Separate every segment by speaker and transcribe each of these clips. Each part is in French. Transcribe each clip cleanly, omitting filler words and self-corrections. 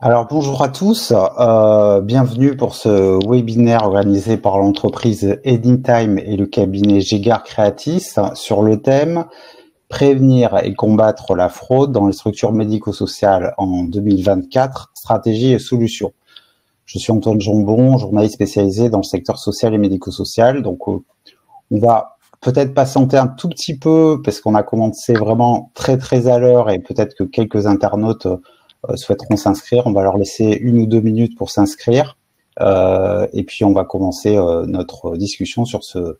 Speaker 1: Alors bonjour à tous, bienvenue pour ce webinaire organisé par l'entreprise Anytime et le cabinet Gégard Creatis sur le thème Prévenir et combattre la fraude dans les structures médico-sociales en 2024, stratégie et solutions. Je suis Antoine Jambon, journaliste spécialisé dans le secteur social et médico-social. Donc on va peut-être patienter un tout petit peu parce qu'on a commencé vraiment très à l'heure et peut-être que quelques internautes souhaiteront s'inscrire. On va leur laisser 1 ou 2 minutes pour s'inscrire. Et puis on va commencer notre discussion sur ce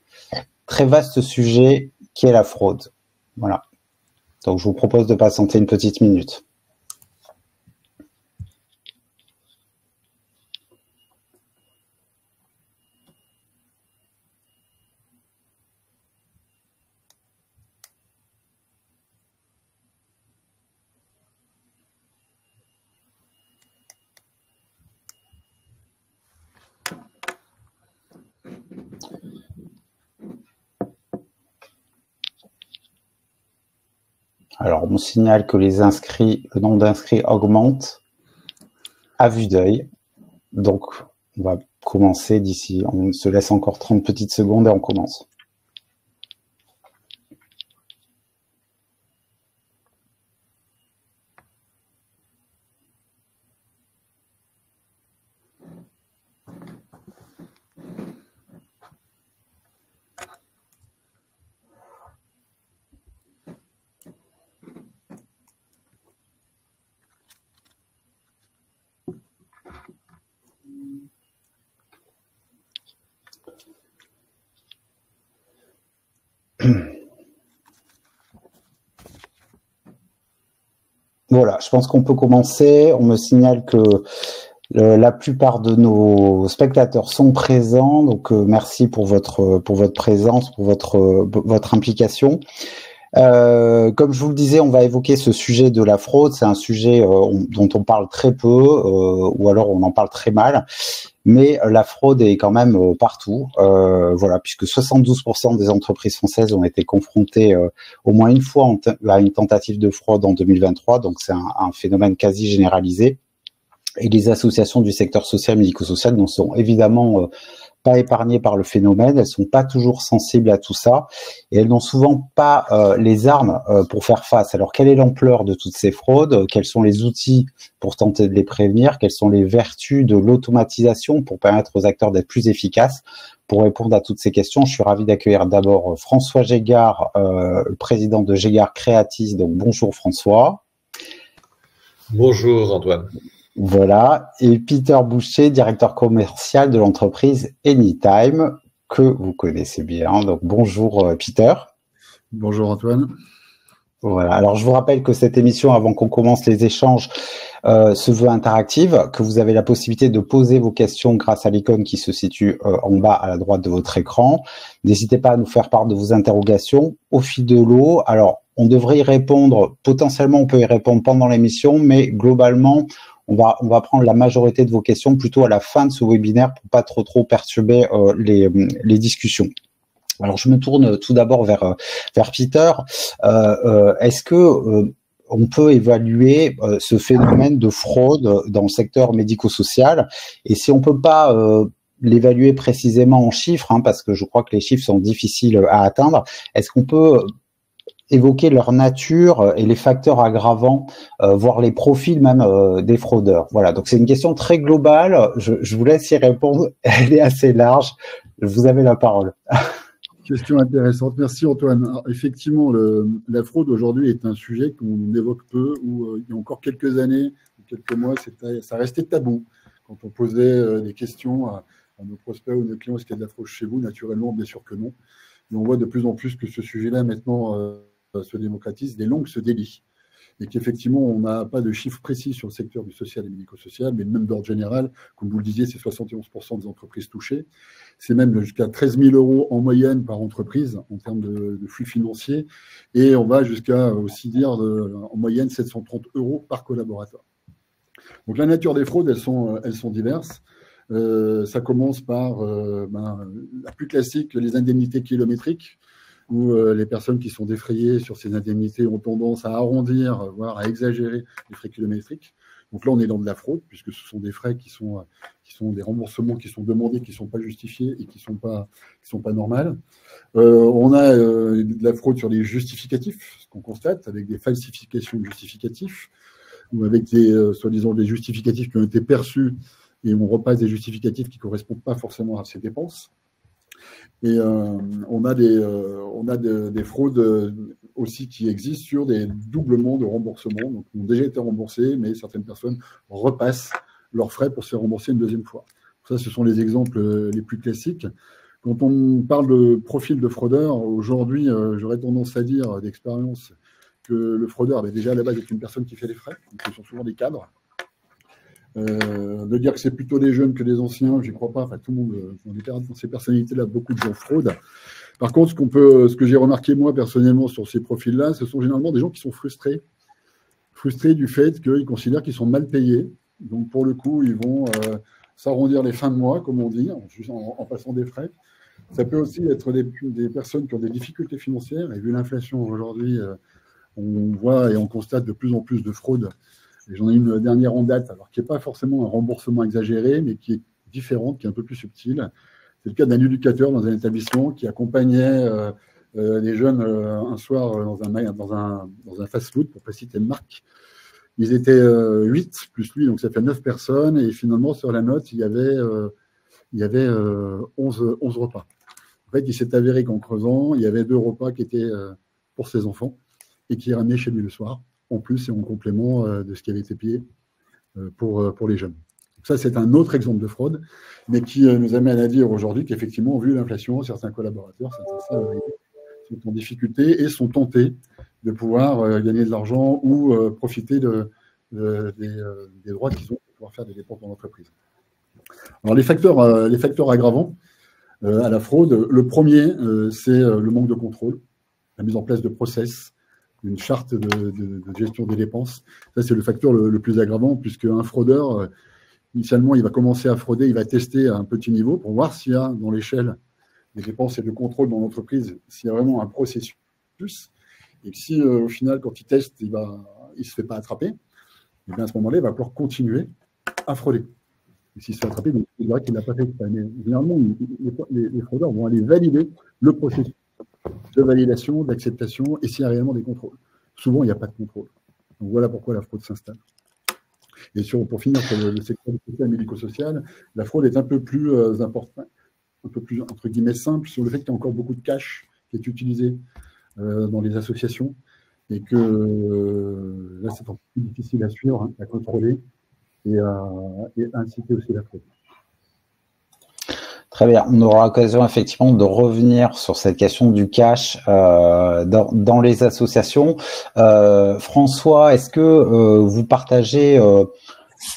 Speaker 1: très vaste sujet qui est la fraude. Voilà. Donc je vous propose de patienter une petite minute. Alors, on signale que le nombre d'inscrits augmente à vue d'œil. Donc, on va commencer d'ici. On se laisse encore 30 petites secondes et on commence. Voilà, je pense qu'on peut commencer. On me signale que la plupart de nos spectateurs sont présents, donc merci pour votre présence, pour votre implication. Comme je vous le disais, on va évoquer ce sujet de la fraude. C'est un sujet dont on parle très peu, ou alors on en parle très mal. Mais la fraude est quand même partout, voilà, puisque 72% des entreprises françaises ont été confrontées au moins une fois à une tentative de fraude en 2023, donc c'est un phénomène quasi généralisé. Et les associations du secteur social, médico-social n'en sont évidemment pas épargnées par le phénomène, elles sont pas toujours sensibles à tout ça, et elles n'ont souvent pas les armes pour faire face. Alors, quelle est l'ampleur de toutes ces fraudes? Quels sont les outils pour tenter de les prévenir? Quelles sont les vertus de l'automatisation pour permettre aux acteurs d'être plus efficaces? Pour répondre à toutes ces questions, je suis ravi d'accueillir d'abord François Gégard, le président de Gégard Creatis. Donc, bonjour François.
Speaker 2: Bonjour Antoine.
Speaker 1: Voilà, et Peter Boucher, directeur commercial de l'entreprise Anytime, que vous connaissez bien. Donc bonjour Peter.
Speaker 3: Bonjour Antoine.
Speaker 1: Voilà, alors je vous rappelle que cette émission, avant qu'on commence les échanges, se veut interactive, que vous avez la possibilité de poser vos questions grâce à l'icône qui se situe en bas à la droite de votre écran. N'hésitez pas à nous faire part de vos interrogations au fil de l'eau. Alors, on devrait y répondre, potentiellement on peut y répondre pendant l'émission, mais globalement, on va prendre la majorité de vos questions plutôt à la fin de ce webinaire pour pas trop perturber les discussions. Alors, je me tourne tout d'abord vers Peter. Est-ce que on peut évaluer ce phénomène de fraude dans le secteur médico-social? Et si on peut pas l'évaluer précisément en chiffres, hein, parce que je crois que les chiffres sont difficiles à atteindre, est-ce qu'on peut évoquer leur nature et les facteurs aggravants, voire les profils même des fraudeurs? Voilà, donc c'est une question très globale. Je vous laisse y répondre. Elle est assez large. Vous avez la parole.
Speaker 3: Question intéressante. Merci Antoine. Alors, effectivement, la fraude aujourd'hui est un sujet qu'on évoque peu, où il y a encore quelques années, quelques mois, ça restait tabou. Quand on posait des questions à nos prospects ou nos clients, est-ce qu'il y a de la fraude chez vous? Naturellement, bien sûr que non. Mais on voit de plus en plus que ce sujet-là maintenant se démocratise, les langues se délient. Et qu'effectivement, on n'a pas de chiffres précis sur le secteur du social et médico-social, mais même d'ordre général, comme vous le disiez, c'est 71% des entreprises touchées. C'est même jusqu'à 13 000 € en moyenne par entreprise en termes de flux financiers. Et on va jusqu'à aussi dire en moyenne 730 € par collaborateur. Donc la nature des fraudes, elles sont diverses. Ça commence par la plus classique, les indemnités kilométriques, où les personnes qui sont défrayées sur ces indemnités ont tendance à arrondir, voire à exagérer les frais kilométriques. Donc là, on est dans de la fraude, puisque ce sont des frais qui sont des remboursements qui sont demandés, qui ne sont pas justifiés et qui sont pas normales. On a de la fraude sur les justificatifs, ce qu'on constate, avec des falsifications de justificatifs, ou avec soi-disant des justificatifs qui ont été perçus et on repasse des justificatifs qui ne correspondent pas forcément à ces dépenses. Et on a des fraudes aussi qui existent sur des doublements de remboursement, donc qui ont déjà été remboursés, mais certaines personnes repassent leurs frais pour se faire rembourser une deuxième fois. Ça, ce sont les exemples les plus classiques. Quand on parle de profil de fraudeur, aujourd'hui, j'aurais tendance à dire d'expérience que le fraudeur, déjà à la base, est une personne qui fait les frais, donc ce sont souvent des cadres. De dire que c'est plutôt des jeunes que des anciens, j'y crois pas. Enfin, tout le monde, dans ces personnalités-là, beaucoup de gens fraudent. Par contre, ce que j'ai remarqué moi personnellement sur ces profils-là, ce sont généralement des gens qui sont frustrés du fait qu'ils considèrent qu'ils sont mal payés. Donc, pour le coup, ils vont s'arrondir les fins de mois, comme on dit, en passant des frais. Ça peut aussi être des personnes qui ont des difficultés financières. Et vu l'inflation aujourd'hui, on voit et on constate de plus en plus de fraudes. Et j'en ai une dernière en date, alors qui n'est pas forcément un remboursement exagéré, mais qui est différente, qui est un peu plus subtile. C'est le cas d'un éducateur dans un établissement qui accompagnait les jeunes un soir dans un fast-food, pour ne pas citer de marque. Ils étaient 8 plus lui, donc ça fait 9 personnes. Et finalement, sur la note, il y avait 11 repas. En fait, il s'est avéré qu'en creusant, il y avait 2 repas qui étaient pour ses enfants et qui ramenaient chez lui le soir, en plus et en complément de ce qui avait été payé pour les jeunes. Donc ça, c'est un autre exemple de fraude, mais qui nous amène à dire aujourd'hui qu'effectivement, vu l'inflation, certains collaborateurs, certains salariés sont en difficulté et sont tentés de pouvoir gagner de l'argent ou profiter des droits qu'ils ont pour pouvoir faire des dépenses dans l'entreprise. Alors, les facteurs aggravants à la fraude, le premier, c'est le manque de contrôle, la mise en place de process, une charte de gestion des dépenses. Ça, c'est le facteur le plus aggravant, puisque un fraudeur, initialement, il va commencer à frauder, il va tester à un petit niveau pour voir s'il y a dans l'échelle des dépenses et de contrôle dans l'entreprise, s'il y a vraiment un processus, et que si au final, quand il teste, il ne se fait pas attraper, et bien à ce moment-là, il va pouvoir continuer à frauder. Et s'il se fait attraper, donc, il verra qu'il n'a pas fait. Mais généralement, les fraudeurs vont aller valider le processus de validation, d'acceptation, et s'il y a réellement des contrôles. Souvent, il n'y a pas de contrôle. Donc voilà pourquoi la fraude s'installe. Et pour finir sur le secteur du social médico-social, la fraude est un peu plus importante, un peu plus, entre guillemets, simple sur le fait qu'il y a encore beaucoup de cash qui est utilisé dans les associations et que là, c'est un peu plus difficile à suivre, hein, à contrôler et à inciter aussi la fraude.
Speaker 1: Très bien. On aura l'occasion effectivement de revenir sur cette question du cash dans les associations. François, est-ce que vous partagez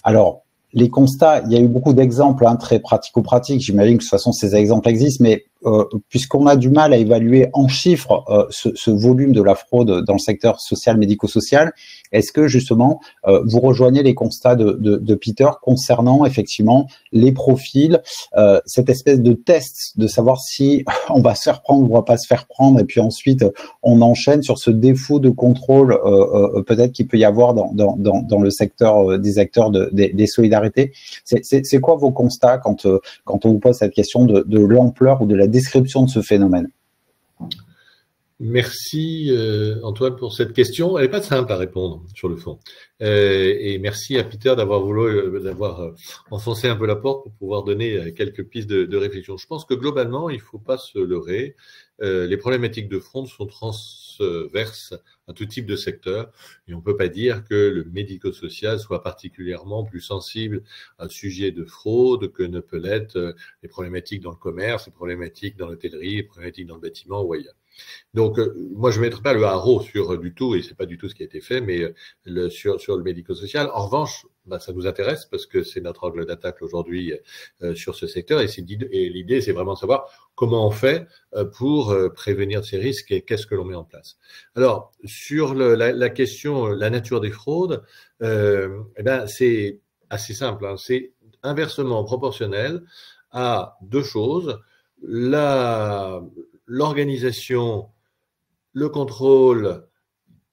Speaker 1: alors les constats? Il y a eu beaucoup d'exemples très pratico-pratiques. J'imagine que de toute façon ces exemples existent, mais puisqu'on a du mal à évaluer en chiffres ce volume de la fraude dans le secteur social, médico-social, est-ce que justement vous rejoignez les constats de Peter concernant effectivement les profils, cette espèce de test de savoir si on va se faire prendre ou on va pas se faire prendre, et puis ensuite on enchaîne sur ce défaut de contrôle peut-être qu'il peut y avoir dans le secteur des acteurs des solidarités. C'est quoi vos constats quand on vous pose cette question de l'ampleur ou de la description de ce phénomène?
Speaker 2: Merci Antoine pour cette question. Elle n'est pas simple à répondre sur le fond. Et merci à Peter d'avoir enfoncé un peu la porte pour pouvoir donner quelques pistes de réflexion. Je pense que globalement, il ne faut pas se leurrer. Les problématiques de fraude sont transverses à tout type de secteur et on ne peut pas dire que le médico-social soit particulièrement plus sensible à un sujet de fraude que ne peut l'être les problématiques dans le commerce, les problématiques dans l'hôtellerie, les problématiques dans le bâtiment ou ailleurs. Donc, moi, je ne mettrai pas le haro sur du tout, et c'est pas du tout ce qui a été fait, mais sur le médico-social. En revanche, ça nous intéresse parce que c'est notre angle d'attaque aujourd'hui sur ce secteur, et l'idée, c'est vraiment de savoir comment on fait pour prévenir ces risques et qu'est-ce que l'on met en place. Alors, sur la question, la nature des fraudes, c'est assez simple, hein, c'est inversement proportionnel à deux choses. L'organisation, le contrôle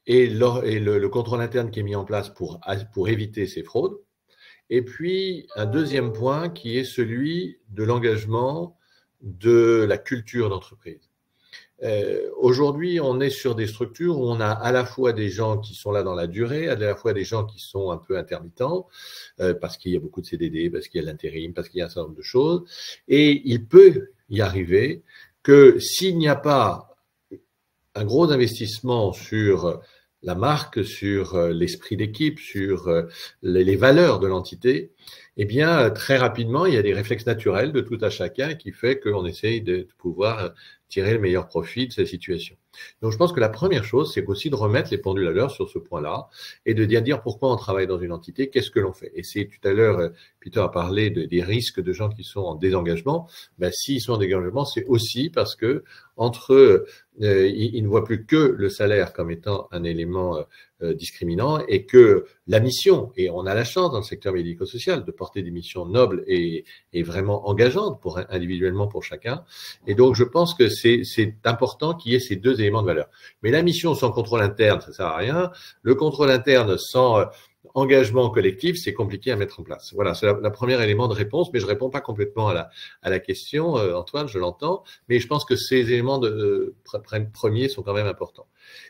Speaker 2: et le contrôle interne qui est mis en place pour éviter ces fraudes. Et puis, un deuxième point qui est celui de l'engagement de la culture d'entreprise. Aujourd'hui, on est sur des structures où on a à la fois des gens qui sont là dans la durée, à la fois des gens qui sont un peu intermittents, parce qu'il y a beaucoup de CDD, parce qu'il y a l'intérim, parce qu'il y a un certain nombre de choses. Et il peut y arriver que s'il n'y a pas un gros investissement sur la marque, sur l'esprit d'équipe, sur les valeurs de l'entité, eh bien, très rapidement, il y a des réflexes naturels de tout à chacun qui fait qu'on essaye de pouvoir tirer le meilleur profit de cette situation. Donc, je pense que la première chose, c'est aussi de remettre les pendules à l'heure sur ce point-là et de dire pourquoi on travaille dans une entité, qu'est-ce que l'on fait. Et c'est tout à l'heure, Peter a parlé des risques de gens qui sont en désengagement. Ben, s'ils sont en désengagement, c'est aussi parce que entre eux, ils ne voient plus que le salaire comme étant un élément discriminant et que la mission, et on a la chance dans le secteur médico-social de porter des missions nobles et vraiment engageantes individuellement pour chacun. Et donc, je pense que c'est important qu'il y ait ces deux éléments de valeur. Mais la mission sans contrôle interne, ça sert à rien. Le contrôle interne sans engagement collectif, c'est compliqué à mettre en place. Voilà, c'est la premier élément de réponse, mais je réponds pas complètement à la question, Antoine, je l'entends, mais je pense que ces éléments premiers sont quand même importants.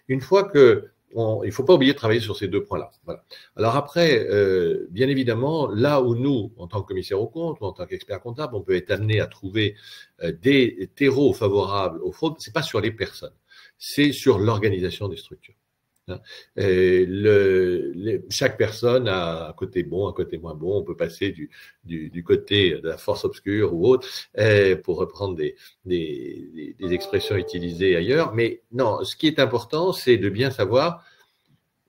Speaker 2: Une fois que il ne faut pas oublier de travailler sur ces deux points-là. Voilà. Alors après, bien évidemment, là où nous, en tant que commissaire aux comptes ou en tant qu'expert comptable, on peut être amené à trouver des terreaux favorables aux fraudes, c'est pas sur les personnes, c'est sur l'organisation des structures. Chaque personne a un côté bon, un côté moins bon. On peut passer du côté de la force obscure ou autre, pour reprendre des expressions utilisées ailleurs. Mais non, ce qui est important, c'est de bien savoir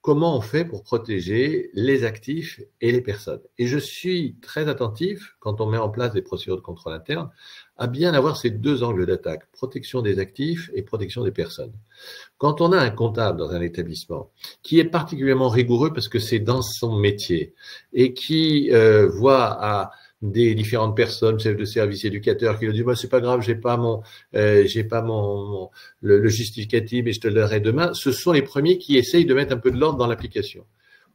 Speaker 2: comment on fait pour protéger les actifs et les personnes. Et je suis très attentif, quand on met en place des procédures de contrôle interne, à bien avoir ces deux angles d'attaque, protection des actifs et protection des personnes. Quand on a un comptable dans un établissement qui est particulièrement rigoureux parce que c'est dans son métier et qui voit à des différentes personnes, chefs de service, éducateurs, qui lui disent bah, c'est pas grave, j'ai pas le justificatif, mais je te le donnerai demain. Ce sont les premiers qui essayent de mettre un peu de l'ordre dans l'application.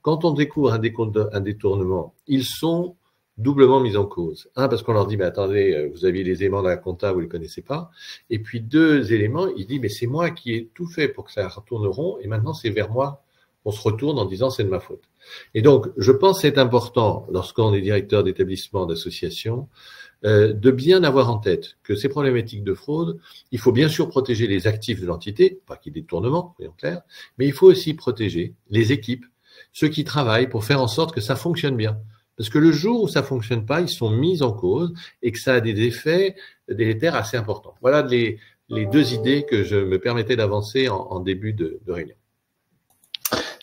Speaker 2: Quand on découvre un détournement, ils sont doublement mis en cause. Un, parce qu'on leur dit, mais attendez, vous aviez les éléments de la compta, vous ne les connaissez pas. Et puis, deux éléments, il dit, mais c'est moi qui ai tout fait pour que ça retourne rond, et maintenant c'est vers moi. On se retourne en disant, c'est de ma faute. Et donc, je pense que c'est important, lorsqu'on est directeur d'établissement, d'association, de bien avoir en tête que ces problématiques de fraude, il faut bien sûr protéger les actifs de l'entité, pas qu'il y ait des détournements, soyons clairs, mais il faut aussi protéger les équipes, ceux qui travaillent pour faire en sorte que ça fonctionne bien. Parce que le jour où ça fonctionne pas, ils sont mis en cause et que ça a des effets délétères assez importants. Voilà les deux idées que je me permettais d'avancer en début de réunion.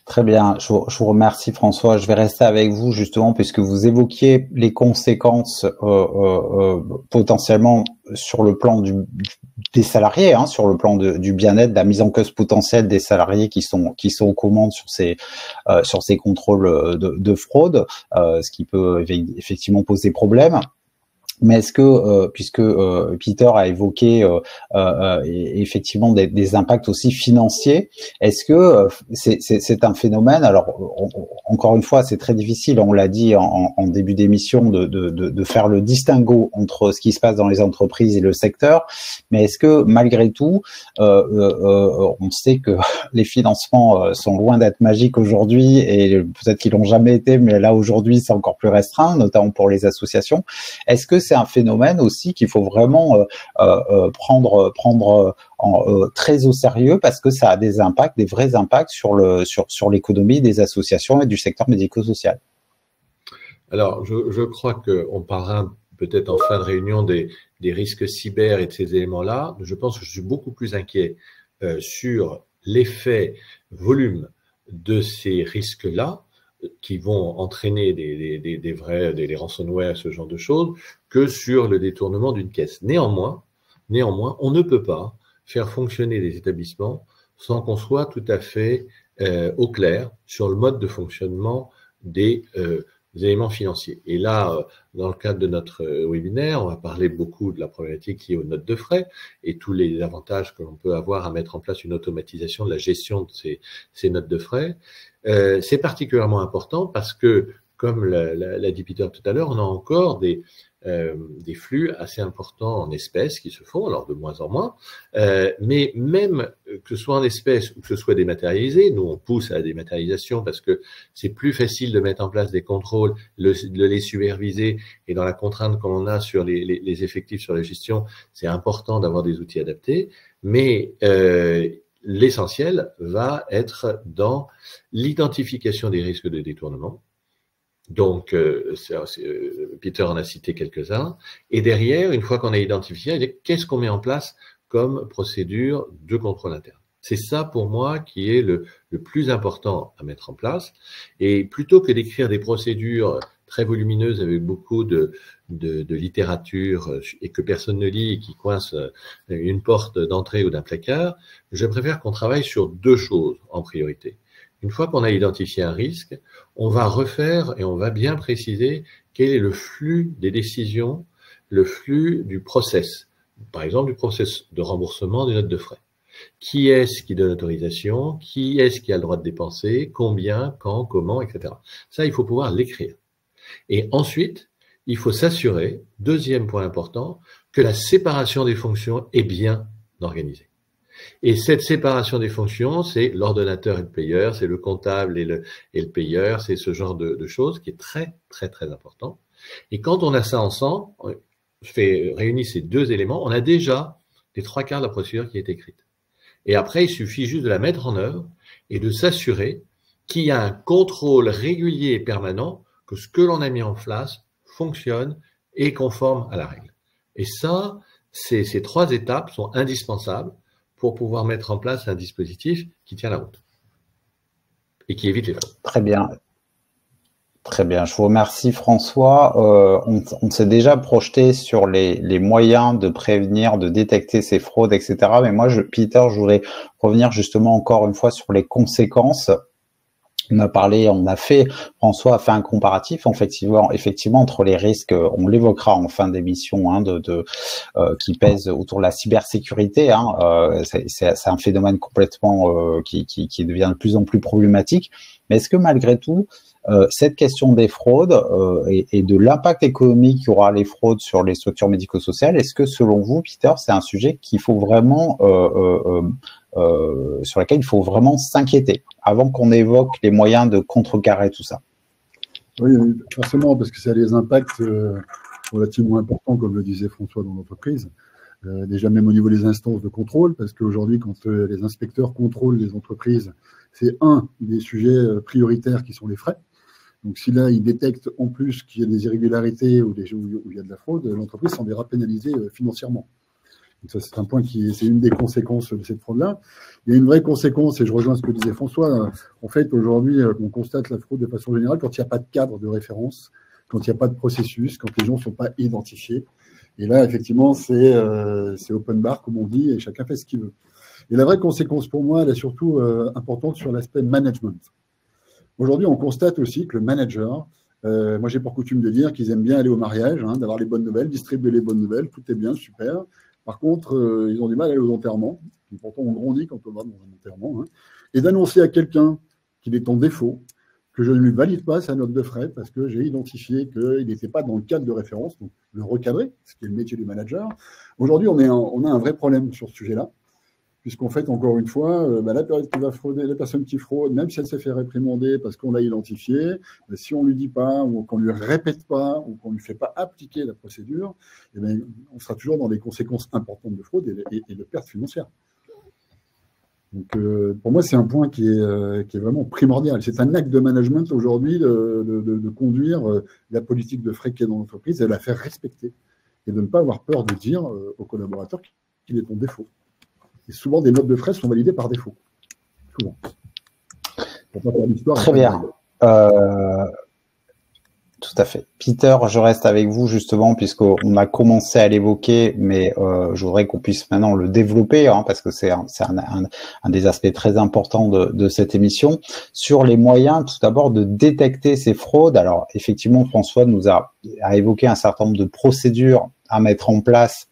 Speaker 1: Très bien, je vous remercie François. Je vais rester avec vous justement puisque vous évoquiez les conséquences potentiellement sur le plan des salariés, hein, sur le plan du bien-être, de la mise en cause potentielle des salariés qui sont aux commandes sur ces contrôles de fraude, ce qui peut effectivement poser problème. Mais est-ce que, puisque Peter a évoqué effectivement des impacts aussi financiers, est-ce que c'est un phénomène, alors encore une fois c'est très difficile, on l'a dit en début d'émission, de faire le distinguo entre ce qui se passe dans les entreprises et le secteur, mais est-ce que malgré tout, on sait que les financements sont loin d'être magiques aujourd'hui, et peut-être qu'ils l'ont jamais été, mais là aujourd'hui c'est encore plus restreint, notamment pour les associations. Est-ce que c'est un phénomène aussi qu'il faut vraiment prendre très au sérieux parce que ça a des impacts, des vrais impacts sur l'économie des associations et du secteur médico-social?
Speaker 2: Alors, je crois qu'on parlera peut-être en fin de réunion des risques cyber et de ces éléments-là. Je pense que je suis beaucoup plus inquiet sur l'effet volume de ces risques-là, qui vont entraîner des ransomware, ce genre de choses, que sur le détournement d'une caisse. Néanmoins, on ne peut pas faire fonctionner des établissements sans qu'on soit tout à fait au clair sur le mode de fonctionnement des éléments financiers. Et là, dans le cadre de notre webinaire, on va parler beaucoup de la problématique liée aux notes de frais et tous les avantages que l'on peut avoir à mettre en place une automatisation de la gestion de ces notes de frais. C'est particulièrement important parce que, comme l'a dit Peter tout à l'heure, on a encore des flux assez importants en espèces qui se font, alors de moins en moins, mais même que ce soit en espèces ou que ce soit dématérialisé, nous on pousse à la dématérialisation parce que c'est plus facile de mettre en place des contrôles, de les superviser, et dans la contrainte qu'on a sur les effectifs sur la gestion, c'est important d'avoir des outils adaptés, mais l'essentiel va être dans l'identification des risques de détournement. Donc, Peter en a cité quelques-uns. Et derrière, une fois qu'on a identifié, qu'est-ce qu'on met en place comme procédure de contrôle interne? C'est ça, pour moi, qui est le plus important à mettre en place. Et plutôt que d'écrire des procédures très volumineuses avec beaucoup de littérature et que personne ne lit et qui coince une porte d'entrée ou d'un placard, je préfère qu'on travaille sur deux choses en priorité. Une fois qu'on a identifié un risque, on va refaire et on va bien préciser quel est le flux des décisions, le flux du process. Par exemple, du process de remboursement des notes de frais. Qui est-ce qui donne l'autorisation? Qui est-ce qui a le droit de dépenser? Combien? Quand? Comment? Etc. Ça, il faut pouvoir l'écrire. Et ensuite, il faut s'assurer, deuxième point important, que la séparation des fonctions est bien organisée. Et cette séparation des fonctions, c'est l'ordonnateur et le payeur, c'est le comptable et le payeur, c'est ce genre de choses qui est très, très, très important. Et quand on a ça ensemble, réunit ces deux éléments, on a déjà les 3/4 de la procédure qui est écrite. Et après, il suffit juste de la mettre en œuvre et de s'assurer qu'il y a un contrôle régulier et permanent que ce que l'on a mis en place fonctionne et est conforme à la règle. Et ça, ces 3 étapes sont indispensables pour pouvoir mettre en place un dispositif qui tient la route et qui évite les fautes.
Speaker 1: Très bien. Très bien. Je vous remercie, François. On s'est déjà projeté sur les moyens de prévenir, de détecter ces fraudes, etc. Mais moi, Peter, je voudrais revenir justement encore une fois sur les conséquences. François a fait un comparatif, effectivement, entre les risques, on l'évoquera en fin d'émission, qui pèsent autour de la cybersécurité. C'est un phénomène complètement qui devient de plus en plus problématique. Mais est-ce que malgré tout, cette question des fraudes et de l'impact économique qu'aura les fraudes sur les structures médico-sociales, est-ce que selon vous, Peter, c'est un sujet qu'il faut vraiment sur lequel il faut vraiment s'inquiéter avant qu'on évoque les moyens de contrecarrer tout ça?
Speaker 3: Oui, forcément, parce que ça a des impacts relativement importants, comme le disait François, dans l'entreprise. Déjà même au niveau des instances de contrôle, parce qu'aujourd'hui, quand les inspecteurs contrôlent les entreprises, c'est un des sujets prioritaires qui sont les frais. Donc si là, ils détectent en plus qu'il y a des irrégularités ou où il y a de la fraude, l'entreprise s'en verra pénalisée financièrement. Donc ça, c'est un point c'est une des conséquences de cette fraude-là. Il y a une vraie conséquence, et je rejoins ce que disait François, en fait, aujourd'hui, on constate la fraude de façon générale quand il n'y a pas de cadre de référence, quand il n'y a pas de processus, quand les gens ne sont pas identifiés. Et là, effectivement, c'est open bar, comme on dit, et chacun fait ce qu'il veut. Et la vraie conséquence pour moi, elle est surtout importante sur l'aspect management. Aujourd'hui, on constate aussi que le manager, moi j'ai pour coutume de dire qu'ils aiment bien aller au mariage, d'avoir les bonnes nouvelles, distribuer les bonnes nouvelles, tout est bien, super. Par contre, ils ont du mal à aller aux enterrements, et pourtant on grandit quand on va dans un enterrement, et d'annoncer à quelqu'un qu'il est en défaut, que je ne lui valide pas sa note de frais parce que j'ai identifié qu'il n'était pas dans le cadre de référence, donc le recadrer, ce qui est le métier du manager. Aujourd'hui, on a un vrai problème sur ce sujet-là, puisqu'en fait, encore une fois, la personne qui fraude, même si elle s'est fait réprimander parce qu'on l'a identifié, si on ne lui dit pas, ou qu'on ne lui répète pas, ou qu'on ne lui fait pas appliquer la procédure, eh bien, on sera toujours dans des conséquences importantes de fraude et de pertes financières. Donc, pour moi, c'est un point qui est vraiment primordial. C'est un acte de management aujourd'hui de conduire la politique de frais qui est dans l'entreprise et de la faire respecter, et de ne pas avoir peur de dire aux collaborateurs qu'il est en défaut. Et souvent, des notes de frais sont validées par défaut. Souvent.
Speaker 1: Très bien. Tout tout à fait. Peter, je reste avec vous justement puisqu'on a commencé à l'évoquer, mais je voudrais qu'on puisse maintenant le développer parce que c'est un des aspects très importants de cette émission, sur les moyens tout d'abord de détecter ces fraudes. Alors effectivement, François nous a évoqué un certain nombre de procédures à mettre en place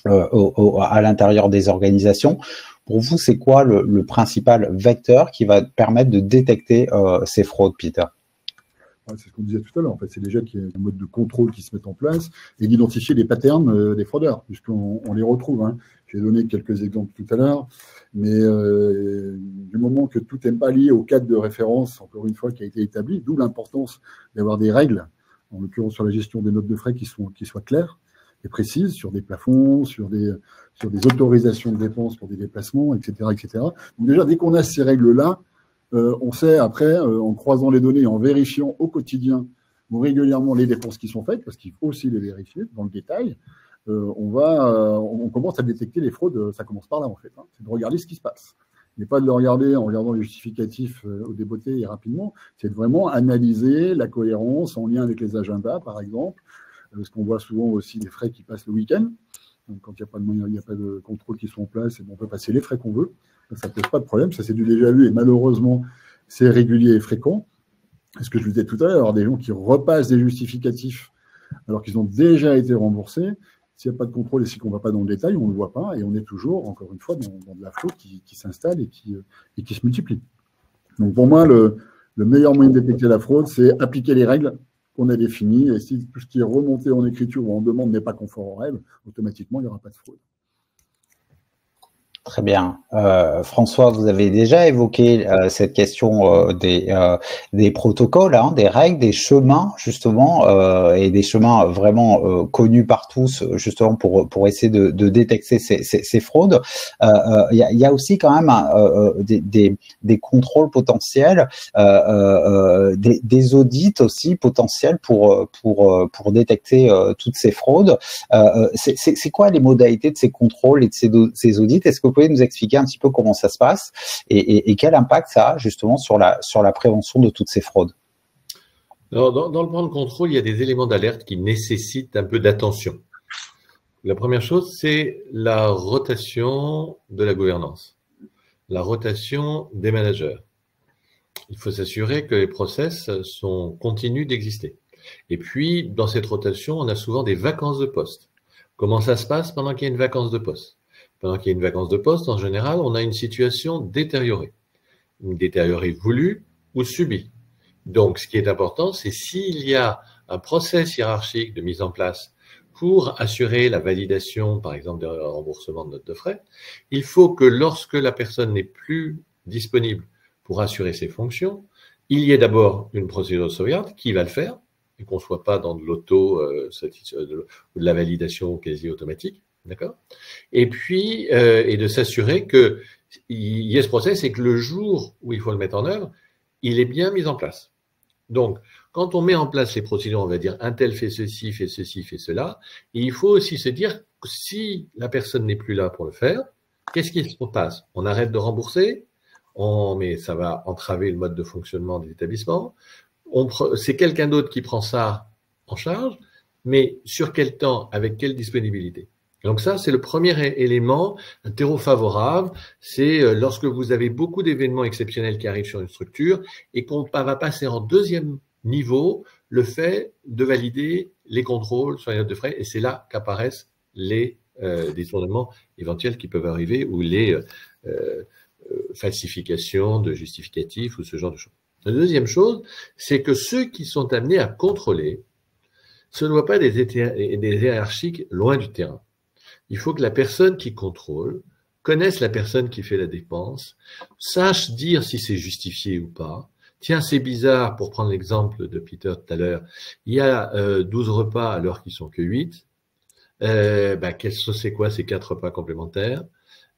Speaker 1: à l'intérieur des organisations. Pour vous, c'est quoi le principal vecteur qui va permettre de détecter ces fraudes, Peter?
Speaker 3: C'est ce qu'on disait tout à l'heure. En fait, c'est déjà qu'il y a un mode de contrôle qui se met en place et d'identifier les patterns des fraudeurs, puisqu'on les retrouve. J'ai donné quelques exemples tout à l'heure, mais du moment que tout n'est pas lié au cadre de référence, encore une fois, qui a été établi, d'où l'importance d'avoir des règles, en l'occurrence sur la gestion des notes de frais qui soient claires et précises, sur des plafonds, sur des autorisations de dépenses pour des déplacements, etc., etc. Donc déjà, dès qu'on a ces règles-là, on sait après, en croisant les données, en vérifiant au quotidien ou régulièrement les dépenses qui sont faites, parce qu'il faut aussi les vérifier dans le détail, on commence à détecter les fraudes. Ça commence par là, en fait. C'est de regarder ce qui se passe. Mais pas de le regarder en regardant les justificatifs au débeauté et rapidement. C'est de vraiment analyser la cohérence en lien avec les agendas, par exemple, parce qu'on voit souvent aussi des frais qui passent le week-end. Donc, quand il n'y a pas de moyens, il n'y a pas de contrôle qui sont en place, et on peut passer les frais qu'on veut. Ça ne pose pas de problème, ça c'est du déjà vu et malheureusement c'est régulier et fréquent. Ce que je vous disais tout à l'heure, des gens qui repassent des justificatifs alors qu'ils ont déjà été remboursés, s'il n'y a pas de contrôle et si on ne va pas dans le détail, on ne le voit pas et on est toujours, encore une fois, dans de la fraude qui s'installe et qui se multiplie. Donc pour moi, le meilleur moyen de détecter la fraude, c'est appliquer les règles qu'on a définies et si tout ce qui est remonté en écriture ou en demande n'est pas conforme aux règles, automatiquement il n'y aura pas de fraude.
Speaker 1: Très bien. François, vous avez déjà évoqué cette question des protocoles, des règles, des chemins justement, et des chemins vraiment connus par tous justement pour essayer de détecter ces fraudes. Il y a aussi quand même des contrôles potentiels, des audits aussi potentiels pour détecter toutes ces fraudes. C'est quoi les modalités de ces contrôles et de ces audits? Est-ce que vous pouvez nous expliquer un petit peu comment ça se passe et quel impact ça a justement sur la prévention de toutes ces fraudes?
Speaker 2: Alors, dans le plan de contrôle, il y a des éléments d'alerte qui nécessitent un peu d'attention. La première chose, c'est la rotation de la gouvernance, la rotation des managers. Il faut s'assurer que les process continuent d'exister. Et puis, dans cette rotation, on a souvent des vacances de poste. Comment ça se passe pendant qu'il y a une vacance de poste? Pendant qu'il y a une vacance de poste, en général, on a une situation détériorée. Une détériorée voulue ou subie. Donc, ce qui est important, c'est s'il y a un process hiérarchique de mise en place pour assurer la validation, par exemple, des remboursements de notes de frais, il faut que lorsque la personne n'est plus disponible pour assurer ses fonctions, il y ait d'abord une procédure de sauvegarde qui va le faire, et qu'on ne soit pas dans de l'auto ou de la validation quasi automatique. D'accord. Et puis, et de s'assurer qu'il y ait ce process et que le jour où il faut le mettre en œuvre, il est bien mis en place. Donc, quand on met en place les procédures, on va dire un tel fait ceci, fait cela, et il faut aussi se dire que si la personne n'est plus là pour le faire, qu'est-ce qui se passe? On arrête de rembourser, mais ça va entraver le mode de fonctionnement des établissements. C'est quelqu'un d'autre qui prend ça en charge, mais sur quel temps, avec quelle disponibilité? Donc ça, c'est le premier élément, un terreau favorable, c'est lorsque vous avez beaucoup d'événements exceptionnels qui arrivent sur une structure et qu'on va passer en deuxième niveau le fait de valider les contrôles sur les notes de frais et c'est là qu'apparaissent les détournements éventuels qui peuvent arriver ou les falsifications de justificatifs ou ce genre de choses. La deuxième chose, c'est que ceux qui sont amenés à contrôler, ce ne doit pas des hiérarchiques loin du terrain. Il faut que la personne qui contrôle connaisse la personne qui fait la dépense, sache dire si c'est justifié ou pas. Tiens, c'est bizarre, pour prendre l'exemple de Peter tout à l'heure, il y a 12 repas alors qu'ils sont que 8. C'est quoi ces 4 repas complémentaires?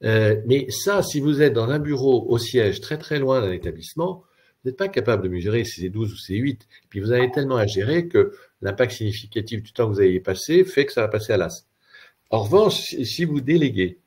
Speaker 2: Mais ça, si vous êtes dans un bureau au siège très très loin d'un établissement, vous n'êtes pas capable de mesurer si c'est 12 ou c'est 8. Puis vous avez tellement à gérer que l'impact significatif du temps que vous avez passé fait que ça va passer à l'as. En revanche, si vous déléguez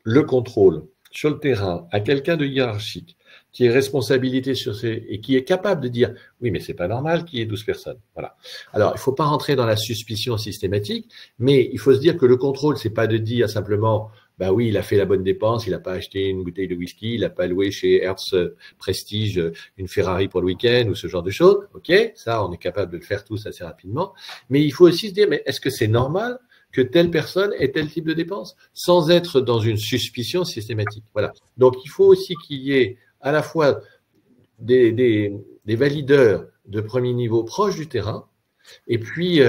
Speaker 2: le contrôle sur le terrain à quelqu'un de hiérarchique, qui ait responsabilité sur et qui est capable de dire oui, mais c'est pas normal qu'il y ait 12 personnes. Voilà. Alors, il faut pas rentrer dans la suspicion systématique, mais il faut se dire que le contrôle, c'est pas de dire simplement bah oui, il a fait la bonne dépense, il n'a pas acheté une bouteille de whisky, il n'a pas loué chez Hertz Prestige une Ferrari pour le week-end ou ce genre de choses. Ok, ça, on est capable de le faire tous assez rapidement. Mais il faut aussi se dire, mais est-ce que c'est normal que telle personne ait tel type de dépense sans être dans une suspicion systématique? Voilà. Donc, il faut aussi qu'il y ait à la fois des valideurs de premier niveau proches du terrain et puis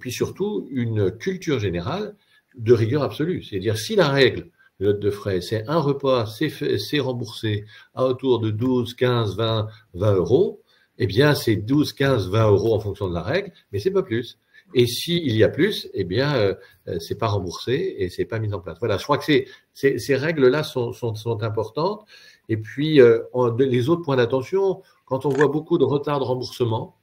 Speaker 2: surtout une culture générale de rigueur absolue. C'est-à-dire, si la règle de note de frais, c'est un repas, c'est remboursé à autour de 12, 15, 20 euros, eh bien, c'est 12, 15, 20 euros en fonction de la règle, mais c'est pas plus. Et s'il y a plus, eh bien, c'est pas remboursé et c'est pas mis en place. Voilà, je crois que ces règles-là sont importantes. Et puis, les autres points d'attention, quand on voit beaucoup de retard de remboursement,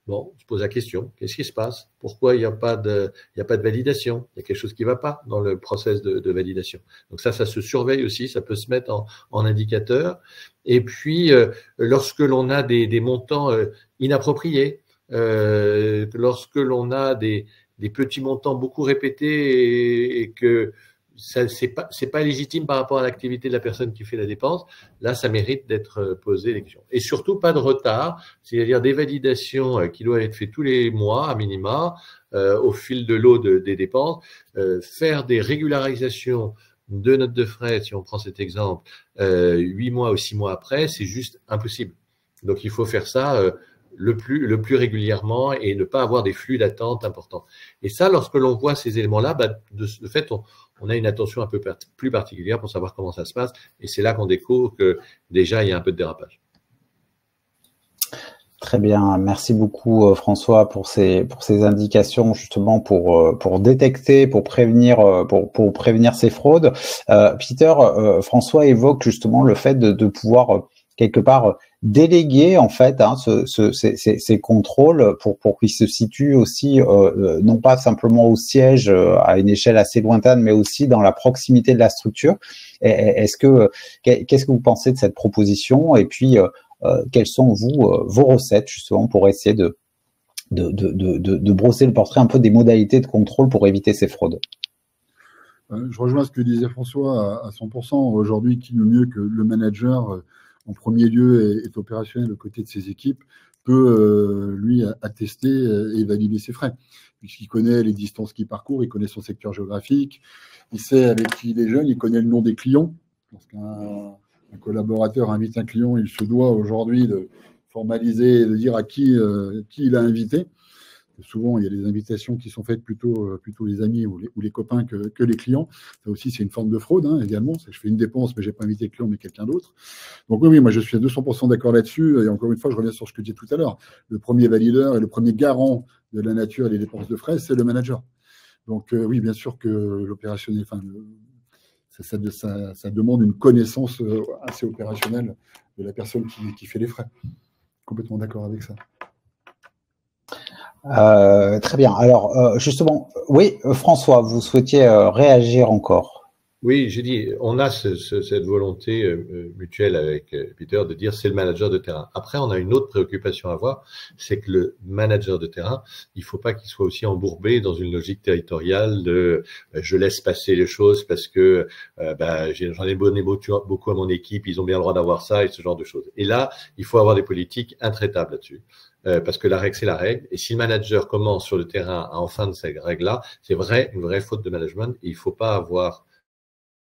Speaker 2: bon, on se pose la question, qu'est-ce qui se passe? Pourquoi il n'y a pas de validation? Il y a quelque chose qui ne va pas dans le process de validation. Donc ça se surveille aussi, ça peut se mettre en indicateur. Et puis, lorsque l'on a des montants inappropriés, lorsque l'on a des petits montants beaucoup répétés et que c'est pas légitime par rapport à l'activité de la personne qui fait la dépense, là, ça mérite d'être posé les questions. Et surtout, pas de retard, c'est-à-dire des validations qui doivent être faites tous les mois, à minima, au fil de l'eau des dépenses, faire des régularisations de notes de frais, si on prend cet exemple, 8 mois ou 6 mois après, c'est juste impossible. Donc, il faut faire ça le plus régulièrement et ne pas avoir des flux d'attente importants. Et ça, lorsque l'on voit ces éléments-là, de fait, on a une attention un peu plus particulière pour savoir comment ça se passe. Et c'est là qu'on découvre que déjà, il y a un peu de dérapage.
Speaker 1: Très bien. Merci beaucoup, François, pour ces indications, justement, pour détecter, pour prévenir ces fraudes. Peter, François évoque justement le fait de pouvoir quelque part déléguer en fait ces contrôles pour qu'ils se situent aussi non pas simplement au siège à une échelle assez lointaine, mais aussi dans la proximité de la structure. Qu'est-ce que vous pensez de cette proposition? Et puis quelles sont vos recettes justement pour essayer de brosser le portrait un peu des modalités de contrôle pour éviter ces fraudes?
Speaker 3: Je rejoins ce que disait François à 100%. Aujourd'hui, qui mieux que le manager en premier lieu est opérationnel aux côtés de ses équipes, peut lui attester et valider ses frais, puisqu'il connaît les distances qu'il parcourt, il connaît son secteur géographique, il sait avec qui il est jeune, il connaît le nom des clients. Lorsqu'un collaborateur invite un client, il se doit aujourd'hui de formaliser et de dire à qui il a invité. Souvent, il y a des invitations qui sont faites plutôt les amis ou les copains que les clients. Ça aussi, c'est une forme de fraude également. Je fais une dépense, mais je n'ai pas invité le client, mais quelqu'un d'autre. Donc oui, moi, je suis à 200% d'accord là-dessus. Et encore une fois, je reviens sur ce que je disais tout à l'heure. Le premier valideur et le premier garant de la nature et des dépenses de frais, c'est le manager. Donc oui, bien sûr que l'opérationnel, ça demande une connaissance assez opérationnelle de la personne qui fait les frais. Complètement d'accord avec ça.
Speaker 1: Très bien. Alors, justement, oui, François, vous souhaitiez réagir encore?
Speaker 2: Oui, j'ai dit, on a cette volonté mutuelle avec Peter de dire c'est le manager de terrain. Après, on a une autre préoccupation à avoir, c'est que le manager de terrain, il faut pas qu'il soit aussi embourbé dans une logique territoriale de je laisse passer les choses parce que j'en ai donné beaucoup à mon équipe, ils ont bien le droit d'avoir ça et ce genre de choses. Et là, il faut avoir des politiques intraitables là-dessus. Parce que la règle, c'est la règle. Et si le manager commence sur le terrain à enfreindre ces règles-là, c'est une vraie faute de management. Et il ne faut pas avoir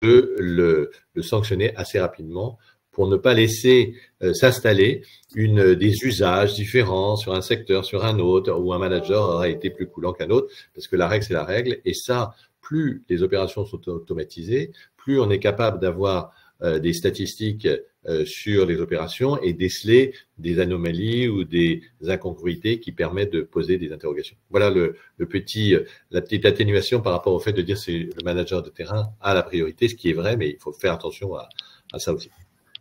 Speaker 2: de le sanctionner assez rapidement pour ne pas laisser s'installer des usages différents sur un secteur, sur un autre, où un manager aura été plus coulant qu'un autre, parce que la règle, c'est la règle. Et ça, plus les opérations sont automatisées, plus on est capable d'avoir des statistiques sur les opérations et déceler des anomalies ou des incongruités qui permettent de poser des interrogations. Voilà la petite atténuation par rapport au fait de dire c'est le manager de terrain a la priorité, ce qui est vrai, mais il faut faire attention à ça aussi.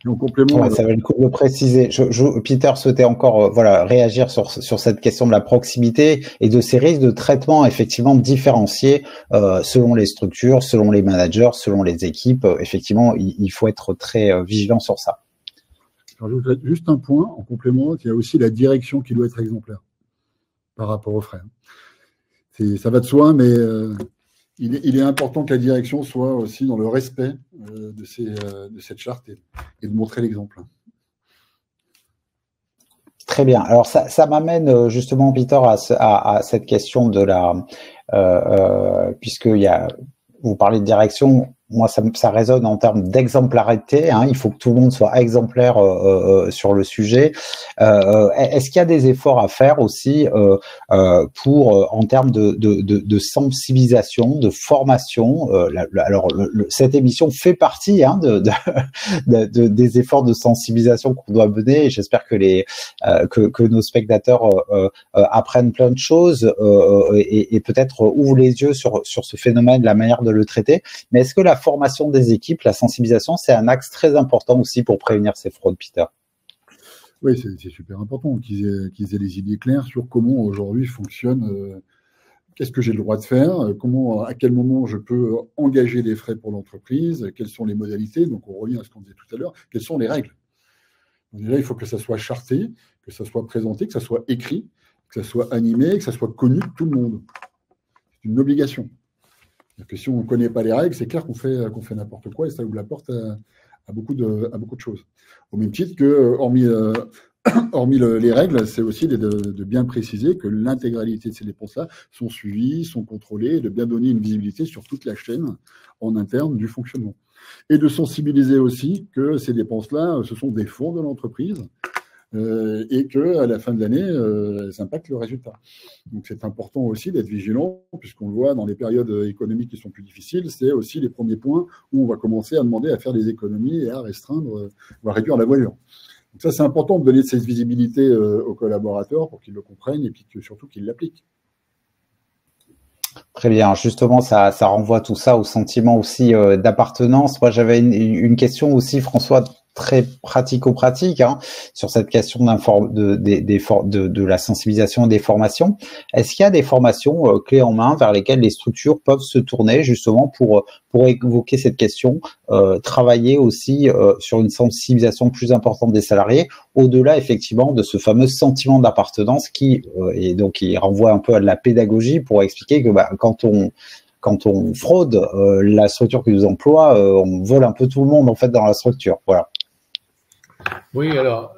Speaker 3: Et en complément,
Speaker 1: ça va le coup de préciser. Peter souhaitait encore réagir sur cette question de la proximité et de ces risques de traitement effectivement différenciés selon les structures, selon les managers, selon les équipes. Effectivement, il faut être très vigilant sur ça.
Speaker 3: Je rajouterais juste un point en complément, il y a aussi la direction qui doit être exemplaire par rapport aux frais. Ça va de soi, mais il est important que la direction soit aussi dans le respect de cette charte et de montrer l'exemple.
Speaker 1: Très bien. Alors ça m'amène justement, Peter, à cette question de puisque vous parlez de direction. Moi, ça résonne en termes d'exemplarité. Il faut que tout le monde soit exemplaire sur le sujet. Est-ce qu'il y a des efforts à faire aussi en termes de sensibilisation, de formation? Alors, cette émission fait partie des efforts de sensibilisation qu'on doit mener. Et j'espère que nos spectateurs apprennent plein de choses et peut-être ouvrent les yeux sur ce phénomène, la manière de le traiter. Mais est-ce que la formation des équipes, la sensibilisation, c'est un axe très important aussi pour prévenir ces fraudes, Peter?
Speaker 3: Oui, c'est super important qu'ils aient les idées claires sur comment aujourd'hui fonctionne, qu'est-ce que j'ai le droit de faire, à quel moment je peux engager des frais pour l'entreprise, quelles sont les modalités. Donc on revient à ce qu'on disait tout à l'heure, quelles sont les règles. Donc déjà, il faut que ça soit charté, que ça soit présenté, que ça soit écrit, que ça soit animé, que ça soit connu de tout le monde. C'est une obligation. Que si on ne connaît pas les règles, c'est clair qu'on fait n'importe quoi et ça ouvre la porte à beaucoup de choses. Au même titre que, hormis les règles, c'est aussi de bien préciser que l'intégralité de ces dépenses-là sont suivies, sont contrôlées, et de bien donner une visibilité sur toute la chaîne en interne du fonctionnement. Et de sensibiliser aussi que ces dépenses-là, ce sont des fonds de l'entreprise et qu'à la fin de l'année, elles impactent le résultat. Donc c'est important aussi d'être vigilant, puisqu'on le voit dans les périodes économiques qui sont plus difficiles, c'est aussi les premiers points où on va commencer à demander à faire des économies et à restreindre, ou à réduire la voilure. Donc ça, c'est important de donner cette visibilité aux collaborateurs pour qu'ils le comprennent et puis surtout qu'ils l'appliquent.
Speaker 1: Très bien. Justement, ça renvoie tout ça au sentiment aussi d'appartenance. Moi, j'avais une question aussi, François, très pratico-pratique sur cette question de la sensibilisation et des formations. Est-ce qu'il y a des formations clés en main vers lesquelles les structures peuvent se tourner justement pour évoquer cette question, travailler aussi sur une sensibilisation plus importante des salariés, au-delà effectivement de ce fameux sentiment d'appartenance qui renvoie un peu à de la pédagogie pour expliquer que quand on fraude la structure qui nous emploie, on vole un peu tout le monde en fait dans la structure. Voilà.
Speaker 2: Oui, alors,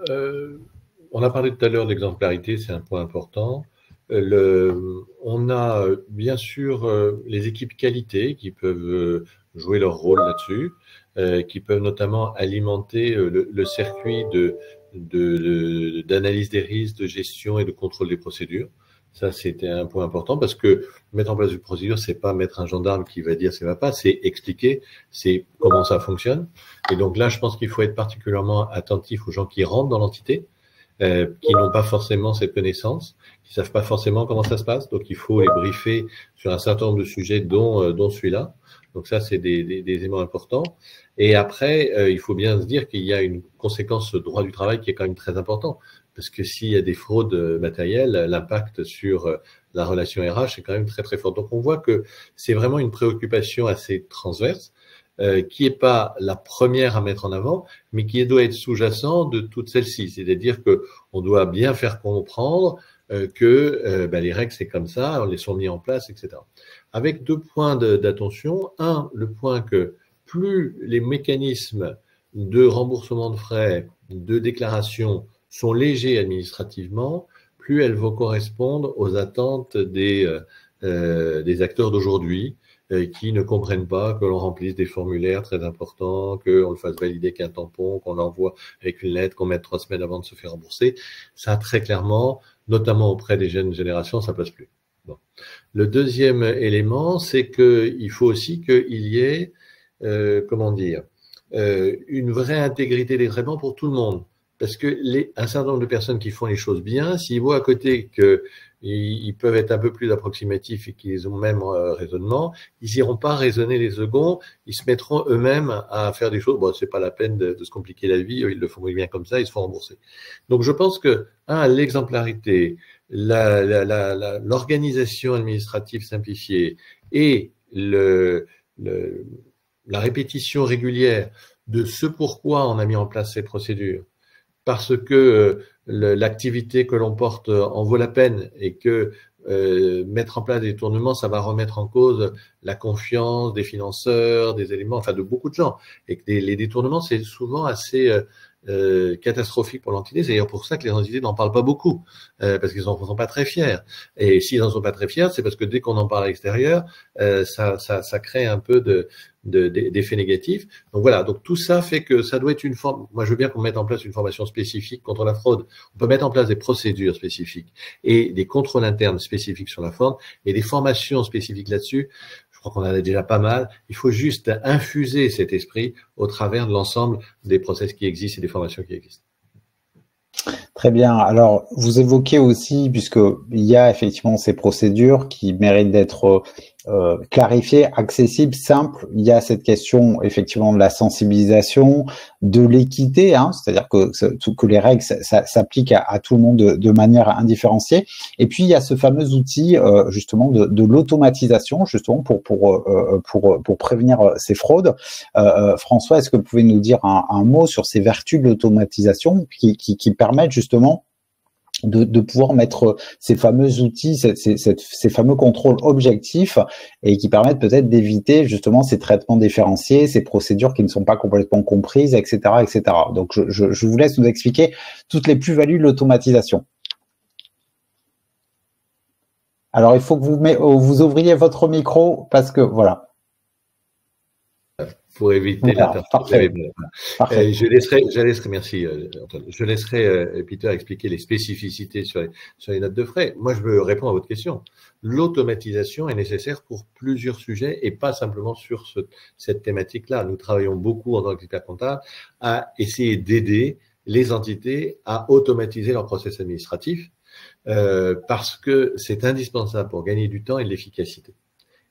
Speaker 2: on a parlé tout à l'heure d'exemplarité, c'est un point important. On a bien sûr les équipes qualité qui peuvent jouer leur rôle là-dessus, qui peuvent notamment alimenter le circuit d'analyse des risques, de gestion et de contrôle des procédures. Ça, c'était un point important parce que mettre en place une procédure, c'est pas mettre un gendarme qui va dire ça va pas, c'est expliquer, c'est comment ça fonctionne. Et donc là, je pense qu'il faut être particulièrement attentif aux gens qui rentrent dans l'entité, qui n'ont pas forcément cette connaissance, qui savent pas forcément comment ça se passe. Donc il faut les briefer sur un certain nombre de sujets, dont celui-là. Donc ça, c'est des éléments importants. Et après, il faut bien se dire qu'il y a une conséquence droit du travail qui est quand même très important. Parce que s'il y a des fraudes matérielles, l'impact sur la relation RH est quand même très très fort. Donc on voit que c'est vraiment une préoccupation assez transverse, qui est pas la première à mettre en avant, mais qui doit être sous-jacent de toutes celles-ci. C'est-à-dire que on doit bien faire comprendre que les règles c'est comme ça, on les sont mis en place, etc. Avec deux points d'attention. Un, le point que plus les mécanismes de remboursement de frais, de déclaration sont légers administrativement, plus elles vont correspondre aux attentes des acteurs d'aujourd'hui qui ne comprennent pas que l'on remplisse des formulaires très importants, qu'on le fasse valider qu'un tampon, qu'on l'envoie avec une lettre, qu'on mette 3 semaines avant de se faire rembourser. Ça, très clairement, notamment auprès des jeunes générations, ça passe plus. Bon. Le deuxième élément, c'est qu'il faut aussi qu'il y ait, une vraie intégrité des traitements pour tout le monde. Parce que un certain nombre de personnes qui font les choses bien, s'ils voient à côté qu'ils peuvent être un peu plus approximatifs et qu'ils ont même raisonnement, ils n'iront pas raisonner les seconds, ils se mettront eux-mêmes à faire des choses. Bon, c'est pas la peine de se compliquer la vie, ils le font bien comme ça, ils se font rembourser. Donc je pense que, l'exemplarité, l'organisation administrative simplifiée et la répétition régulière de ce pourquoi on a mis en place ces procédures, parce que l'activité que l'on porte en vaut la peine et que mettre en place des détournements, ça va remettre en cause la confiance des financeurs, des éléments, enfin de beaucoup de gens. Et que les détournements, c'est souvent assez catastrophique pour l'entité. C'est d'ailleurs pour ça que les entités n'en parlent pas beaucoup, parce qu'ils n'en sont pas très fiers. Et s'ils n'en sont pas très fiers, c'est parce que dès qu'on en parle à l'extérieur, ça crée un peu d'effets négatifs. Donc voilà, donc tout ça fait que ça doit être une forme. Moi, je veux bien qu'on mette en place une formation spécifique contre la fraude. On peut mettre en place des procédures spécifiques et des contrôles internes spécifiques sur la fraude et des formations spécifiques là-dessus. Je crois qu'on en a déjà pas mal. Il faut juste infuser cet esprit au travers de l'ensemble des process qui existent et des formations qui existent.
Speaker 1: Très bien. Alors, vous évoquez aussi, puisqu'il y a effectivement ces procédures qui méritent d'être clarifiées, accessibles, simples, il y a cette question effectivement de la sensibilisation, de l'équité, hein, c'est-à-dire que les règles s'appliquent à tout le monde de manière indifférenciée. Et puis, il y a ce fameux outil justement de l'automatisation, justement pour prévenir ces fraudes. François, est-ce que vous pouvez nous dire un mot sur ces vertus de l'automatisation qui permettent justement de pouvoir mettre ces fameux outils, ces fameux contrôles objectifs et qui permettent peut-être d'éviter justement ces traitements différenciés, ces procédures qui ne sont pas complètement comprises, etc., etc. Donc, je vous laisse nous expliquer toutes les plus-values de l'automatisation. Alors, il faut que vous ouvriez votre micro parce que, voilà.
Speaker 2: Pour éviter l'interprétation. Je laisserai, merci Antoine, je laisserai Peter expliquer les spécificités sur les notes de frais. Moi, je veux répondre à votre question. L'automatisation est nécessaire pour plusieurs sujets et pas simplement sur cette thématique-là. Nous travaillons beaucoup en tant qu'expert comptable à essayer d'aider les entités à automatiser leur process administratif parce que c'est indispensable pour gagner du temps et de l'efficacité.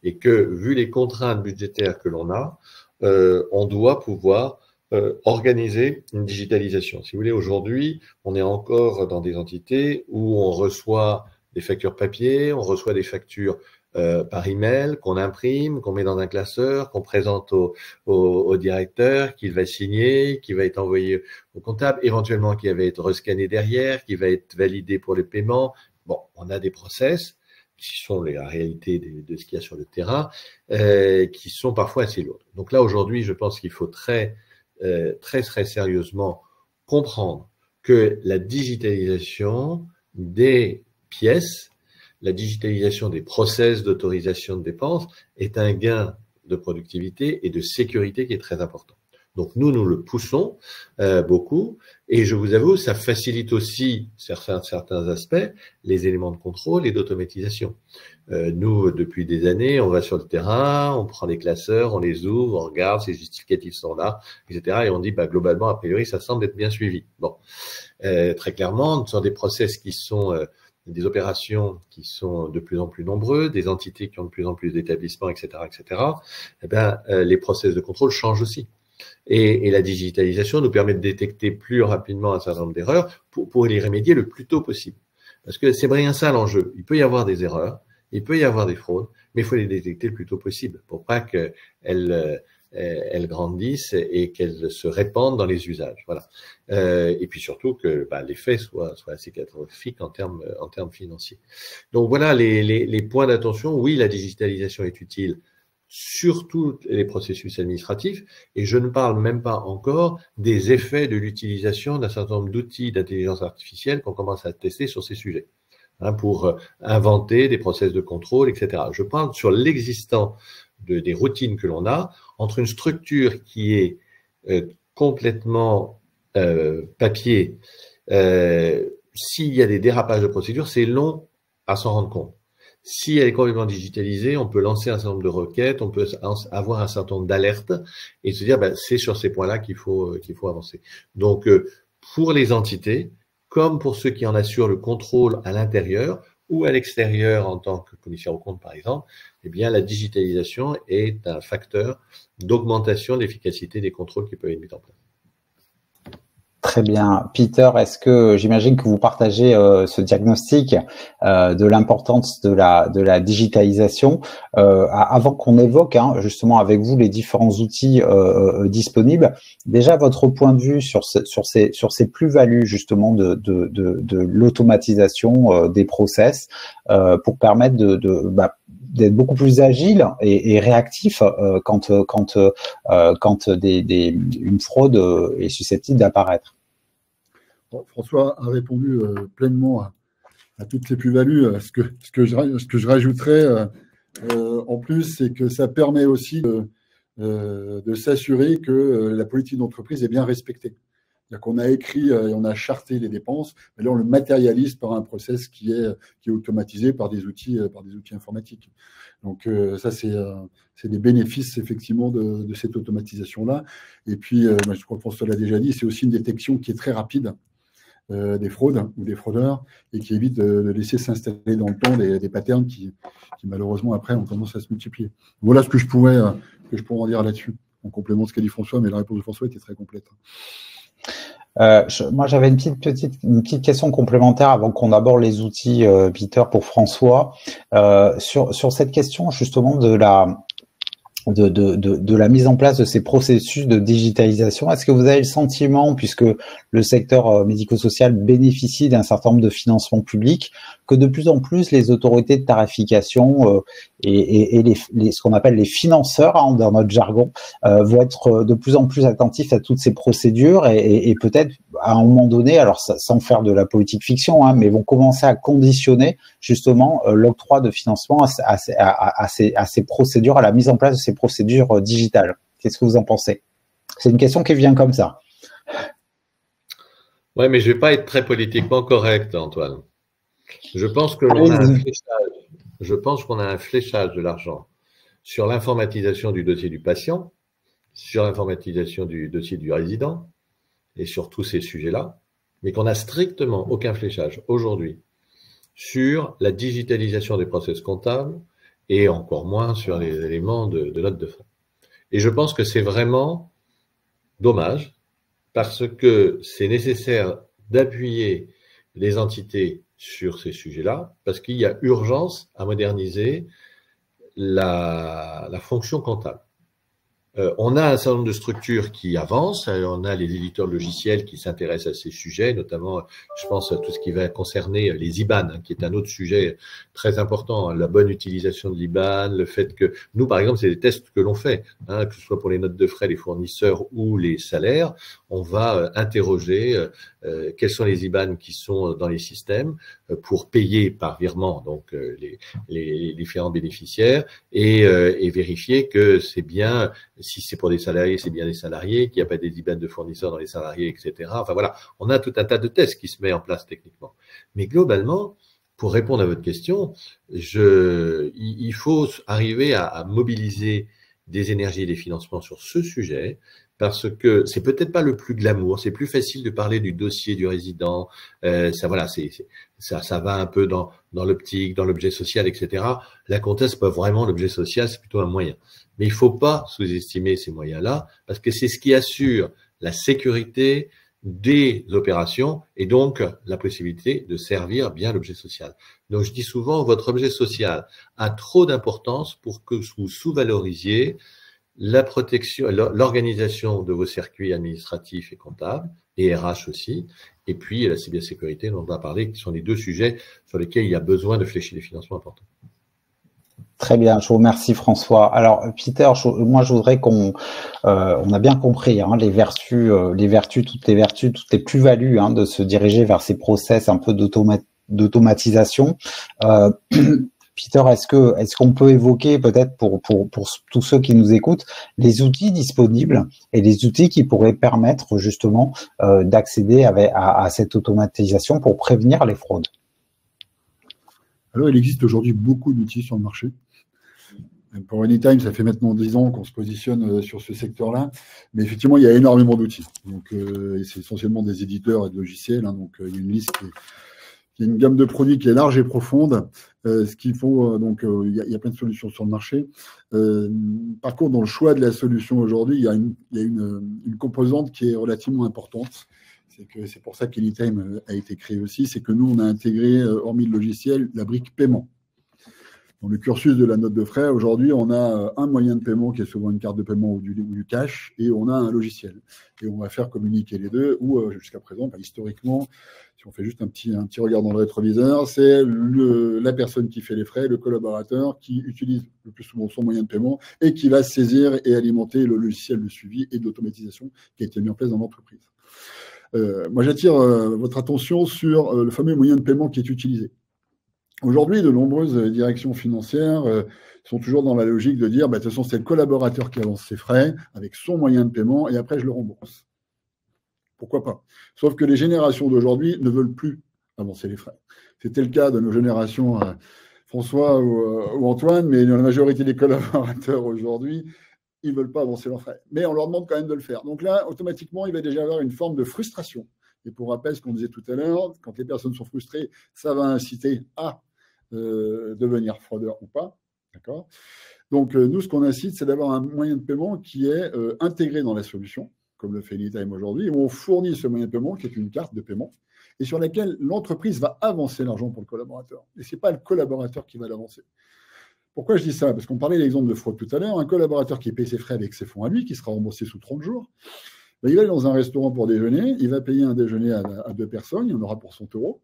Speaker 2: Et que, vu les contraintes budgétaires que l'on a, on doit pouvoir organiser une digitalisation. Si vous voulez, aujourd'hui, on est encore dans des entités où on reçoit des factures papier, on reçoit des factures par email, qu'on imprime, qu'on met dans un classeur, qu'on présente au directeur, qu'il va signer, qui va être envoyé au comptable, éventuellement qui va être rescanné derrière, qui va être validé pour les paiements. Bon, on a des process qui sont la réalité de ce qu'il y a sur le terrain, qui sont parfois assez lourdes. Donc là, aujourd'hui, je pense qu'il faut très sérieusement comprendre que la digitalisation des pièces, la digitalisation des process d'autorisation de dépenses est un gain de productivité et de sécurité qui est très important. Donc nous le poussons beaucoup et je vous avoue, ça facilite aussi certains aspects, les éléments de contrôle et d'automatisation. Nous, depuis des années, on va sur le terrain, on prend les classeurs, on les ouvre, on regarde, ces justificatifs sont là, etc. Et on dit, globalement, a priori, ça semble être bien suivi. Bon, très clairement, sur des process qui sont des opérations qui sont de plus en plus nombreux, des entités qui ont de plus en plus d'établissements, etc., eh bien, les process de contrôle changent aussi. Et la digitalisation nous permet de détecter plus rapidement un certain nombre d'erreurs pour y remédier le plus tôt possible. Parce que c'est bien ça l'enjeu. Il peut y avoir des erreurs, il peut y avoir des fraudes, mais il faut les détecter le plus tôt possible pour pas qu'elles grandissent et qu'elles se répandent dans les usages. Voilà. Et puis surtout que l'effet soit assez catastrophique en termes financiers. Donc voilà les points d'attention. Oui, la digitalisation est utile, surtout les processus administratifs, et je ne parle même pas encore des effets de l'utilisation d'un certain nombre d'outils d'intelligence artificielle qu'on commence à tester sur ces sujets, pour inventer des process de contrôle, etc. Je parle sur l'existant des routines que l'on a entre une structure qui est complètement papier. S'il y a des dérapages de procédure, c'est long à s'en rendre compte. Si elle est complètement digitalisée, on peut lancer un certain nombre de requêtes, on peut avoir un certain nombre d'alertes et se dire c'est sur ces points-là qu'il faut avancer. Donc pour les entités, comme pour ceux qui en assurent le contrôle à l'intérieur ou à l'extérieur en tant que commissaire aux comptes par exemple, eh bien la digitalisation est un facteur d'augmentation de l'efficacité des contrôles qui peuvent être mis en place.
Speaker 1: Très bien. Peter, est-ce que j'imagine que vous partagez ce diagnostic de l'importance de la digitalisation avant qu'on évoque justement avec vous les différents outils disponibles. Déjà, votre point de vue sur ces plus-values justement de l'automatisation des process pour permettre d'être beaucoup plus agile et réactif quand une fraude est susceptible d'apparaître.
Speaker 3: François a répondu pleinement à toutes ces plus-values. Ce que je rajouterais en plus, c'est que ça permet aussi de s'assurer que la politique d'entreprise est bien respectée. C'est-à-dire qu'on a écrit et on a charté les dépenses, mais là on le matérialise par un process qui est automatisé par des outils informatiques. Donc ça c'est des bénéfices effectivement de cette automatisation-là. Et puis, je crois que François l'a déjà dit, c'est aussi une détection qui est très rapide des fraudes ou des fraudeurs et qui évite de laisser s'installer dans le temps des patterns qui malheureusement après ont tendance à se multiplier. Voilà ce que je pourrais en dire là-dessus, en complément de ce qu'a dit François, mais la réponse de François était très complète.
Speaker 1: Moi, j'avais une petite question complémentaire avant qu'on aborde les outils, Peter, pour François. Sur cette question justement de la mise en place de ces processus de digitalisation. Est-ce que vous avez le sentiment, puisque le secteur médico-social bénéficie d'un certain nombre de financements publics, que de plus en plus les autorités de tarification et ce qu'on appelle les financeurs dans notre jargon vont être de plus en plus attentifs à toutes ces procédures et peut-être à un moment donné, alors sans faire de la politique fiction, mais vont commencer à conditionner justement l'octroi de financement à ces procédures, à la mise en place de ces procédures digitales. Qu'est-ce que vous en pensez? C'est une question qui vient comme ça.
Speaker 2: Ouais, mais je ne vais pas être très politiquement correct, Antoine. Je pense qu'on a un fléchage de l'argent sur l'informatisation du dossier du patient, sur l'informatisation du dossier du résident et sur tous ces sujets-là, mais qu'on n'a strictement aucun fléchage aujourd'hui sur la digitalisation des process comptables et encore moins sur les éléments de notes de frais. Et je pense que c'est vraiment dommage parce que c'est nécessaire d'appuyer les entités sur ces sujets-là parce qu'il y a urgence à moderniser la fonction comptable. On a un certain nombre de structures qui avancent. On a les éditeurs de logiciels qui s'intéressent à ces sujets, notamment, je pense à tout ce qui va concerner les IBAN, qui est un autre sujet très important. La bonne utilisation de l'IBAN, le fait que nous, par exemple, c'est des tests que l'on fait, que ce soit pour les notes de frais, les fournisseurs ou les salaires. On va interroger quels sont les IBAN qui sont dans les systèmes pour payer par virement donc les différents bénéficiaires et vérifier que c'est bien. Si c'est pour des salariés, c'est bien des salariés, qu'il n'y a pas des IBAN de fournisseurs dans les salariés, etc. Enfin voilà, on a tout un tas de tests qui se mettent en place techniquement. Mais globalement, pour répondre à votre question, il faut arriver à mobiliser des énergies et des financements sur ce sujet, parce que c'est peut-être pas le plus glamour, c'est plus facile de parler du dossier du résident, ça va un peu dans l'optique, dans l'objet social, etc. La compta, c'est pas vraiment l'objet social, c'est plutôt un moyen. Mais il ne faut pas sous-estimer ces moyens-là, parce que c'est ce qui assure la sécurité des opérations et donc la possibilité de servir bien l'objet social. Donc je dis souvent, votre objet social a trop d'importance pour que vous sous-valorisiez la protection, l'organisation de vos circuits administratifs et comptables, et RH aussi, et puis la cybersécurité dont on va parler, qui sont les deux sujets sur lesquels il y a besoin de flécher des financements importants.
Speaker 1: Très bien, je vous remercie François. Alors Peter, moi je voudrais qu'on a bien compris les vertus, toutes les plus-values de se diriger vers ces process un peu d'automatisation. Peter, est-ce qu'on peut évoquer peut-être pour tous ceux qui nous écoutent les outils disponibles et les outils qui pourraient permettre justement d'accéder à cette automatisation pour prévenir les fraudes?
Speaker 3: Alors, il existe aujourd'hui beaucoup d'outils sur le marché. Pour Anytime, ça fait maintenant 10 ans qu'on se positionne sur ce secteur-là. Mais effectivement, il y a énormément d'outils. Donc, et c'est essentiellement des éditeurs et de logiciels. Donc, il y a une liste qui est une gamme de produits qui est large et profonde. Ce qu'il faut, il y a plein de solutions sur le marché. Par contre, dans le choix de la solution aujourd'hui, il y a une composante qui est relativement importante. C'est pour ça qu'Anytime a été créé aussi, c'est que nous, on a intégré, hormis le logiciel, la brique paiement. Dans le cursus de la note de frais, aujourd'hui, on a un moyen de paiement qui est souvent une carte de paiement ou du cash, et on a un logiciel. Et on va faire communiquer les deux, ou jusqu'à présent, historiquement, si on fait juste un petit regard dans le rétroviseur, c'est la personne qui fait les frais, le collaborateur qui utilise le plus souvent son moyen de paiement et qui va saisir et alimenter le logiciel de suivi et d'automatisation qui a été mis en place dans l'entreprise. Moi, j'attire votre attention sur le fameux moyen de paiement qui est utilisé. Aujourd'hui, de nombreuses directions financières sont toujours dans la logique de dire, de toute façon, c'est le collaborateur qui avance ses frais avec son moyen de paiement et après, je le rembourse. Pourquoi pas? Sauf que les générations d'aujourd'hui ne veulent plus avancer les frais. C'était le cas de nos générations, François ou Antoine, mais la majorité des collaborateurs aujourd'hui, ils ne veulent pas avancer leurs frais. Mais on leur demande quand même de le faire. Donc là, automatiquement, il va déjà y avoir une forme de frustration. Et pour rappel, ce qu'on disait tout à l'heure, quand les personnes sont frustrées, ça va inciter à devenir fraudeur ou pas. D'accord ? Donc, nous, ce qu'on incite, c'est d'avoir un moyen de paiement qui est intégré dans la solution, comme le fait Anytime aujourd'hui, où on fournit ce moyen de paiement qui est une carte de paiement et sur laquelle l'entreprise va avancer l'argent pour le collaborateur. Et ce n'est pas le collaborateur qui va l'avancer. Pourquoi je dis ça? Parce qu'on parlait de l'exemple de fraude tout à l'heure. Un collaborateur qui paye ses frais avec ses fonds à lui, qui sera remboursé sous 30 jours, il va aller dans un restaurant pour déjeuner, il va payer un déjeuner à 2 personnes, il y en aura pour 100 €,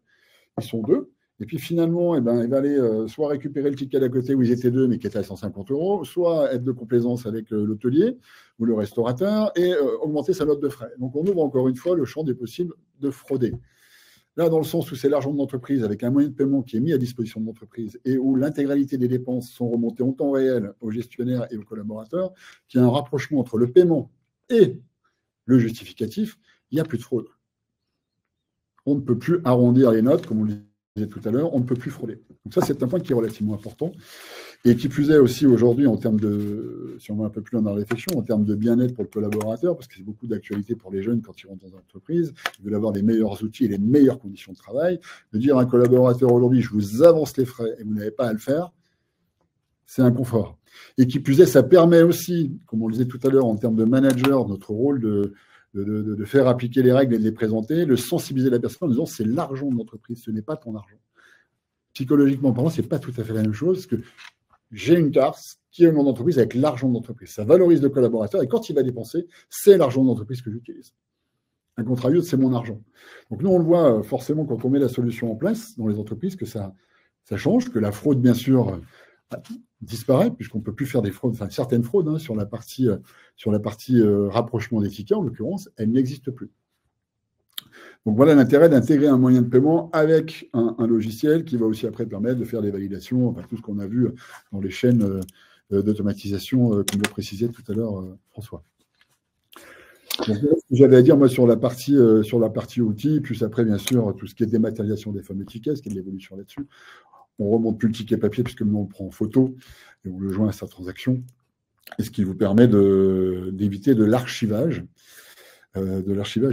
Speaker 3: ils sont 2. Et puis finalement, il va aller soit récupérer le ticket d'à côté où ils étaient 2, mais qui était à 150 €, soit être de complaisance avec l'hôtelier ou le restaurateur et augmenter sa note de frais. Donc on ouvre encore une fois le champ des possibles de frauder. Là, dans le sens où c'est l'argent de l'entreprise avec un moyen de paiement qui est mis à disposition de l'entreprise et où l'intégralité des dépenses sont remontées en temps réel aux gestionnaires et aux collaborateurs, qu'il y a un rapprochement entre le paiement et le justificatif, il n'y a plus de fraude. On ne peut plus arrondir les notes, comme on le disait tout à l'heure, on ne peut plus frauder. Donc ça, c'est un point qui est relativement important et qui plus est aussi aujourd'hui en termes de, si on va un peu plus dans la réflexion, en termes de bien-être pour le collaborateur, parce que c'est beaucoup d'actualité pour les jeunes quand ils rentrent dans une entreprise, ils veulent avoir les meilleurs outils et les meilleures conditions de travail. De dire à un collaborateur aujourd'hui, je vous avance les frais et vous n'avez pas à le faire, c'est un confort. Et qui plus est, ça permet aussi, comme on le disait tout à l'heure, en termes de manager, notre rôle de faire appliquer les règles et de les présenter, de sensibiliser la personne en disant c'est l'argent de l'entreprise, ce n'est pas ton argent. Psychologiquement parlant, ce n'est pas tout à fait la même chose, parce que j'ai une carte qui est le nom d'entreprise avec l'argent de l'entreprise. Ça valorise le collaborateur et quand il va dépenser, c'est l'argent de l'entreprise que j'utilise. A contrario, c'est mon argent. Donc nous, on le voit forcément quand on met la solution en place dans les entreprises que ça change, que la fraude, bien sûr, disparaît, puisqu'on ne peut plus faire des fraudes, enfin certaines fraudes sur la partie rapprochement des tickets, en l'occurrence, elles n'existent plus. Donc voilà l'intérêt d'intégrer un moyen de paiement avec un logiciel qui va aussi après permettre de faire des validations, enfin tout ce qu'on a vu dans les chaînes d'automatisation, comme le précisait tout à l'heure François. Donc, j'avais à dire moi sur la partie outils, puis après bien sûr tout ce qui est dématérialisation des fameux tickets, ce qui est de l'évolution là-dessus. On ne remonte plus le ticket papier puisque nous on le prend en photo et on le joint à sa transaction, et ce qui vous permet d'éviter de l'archivage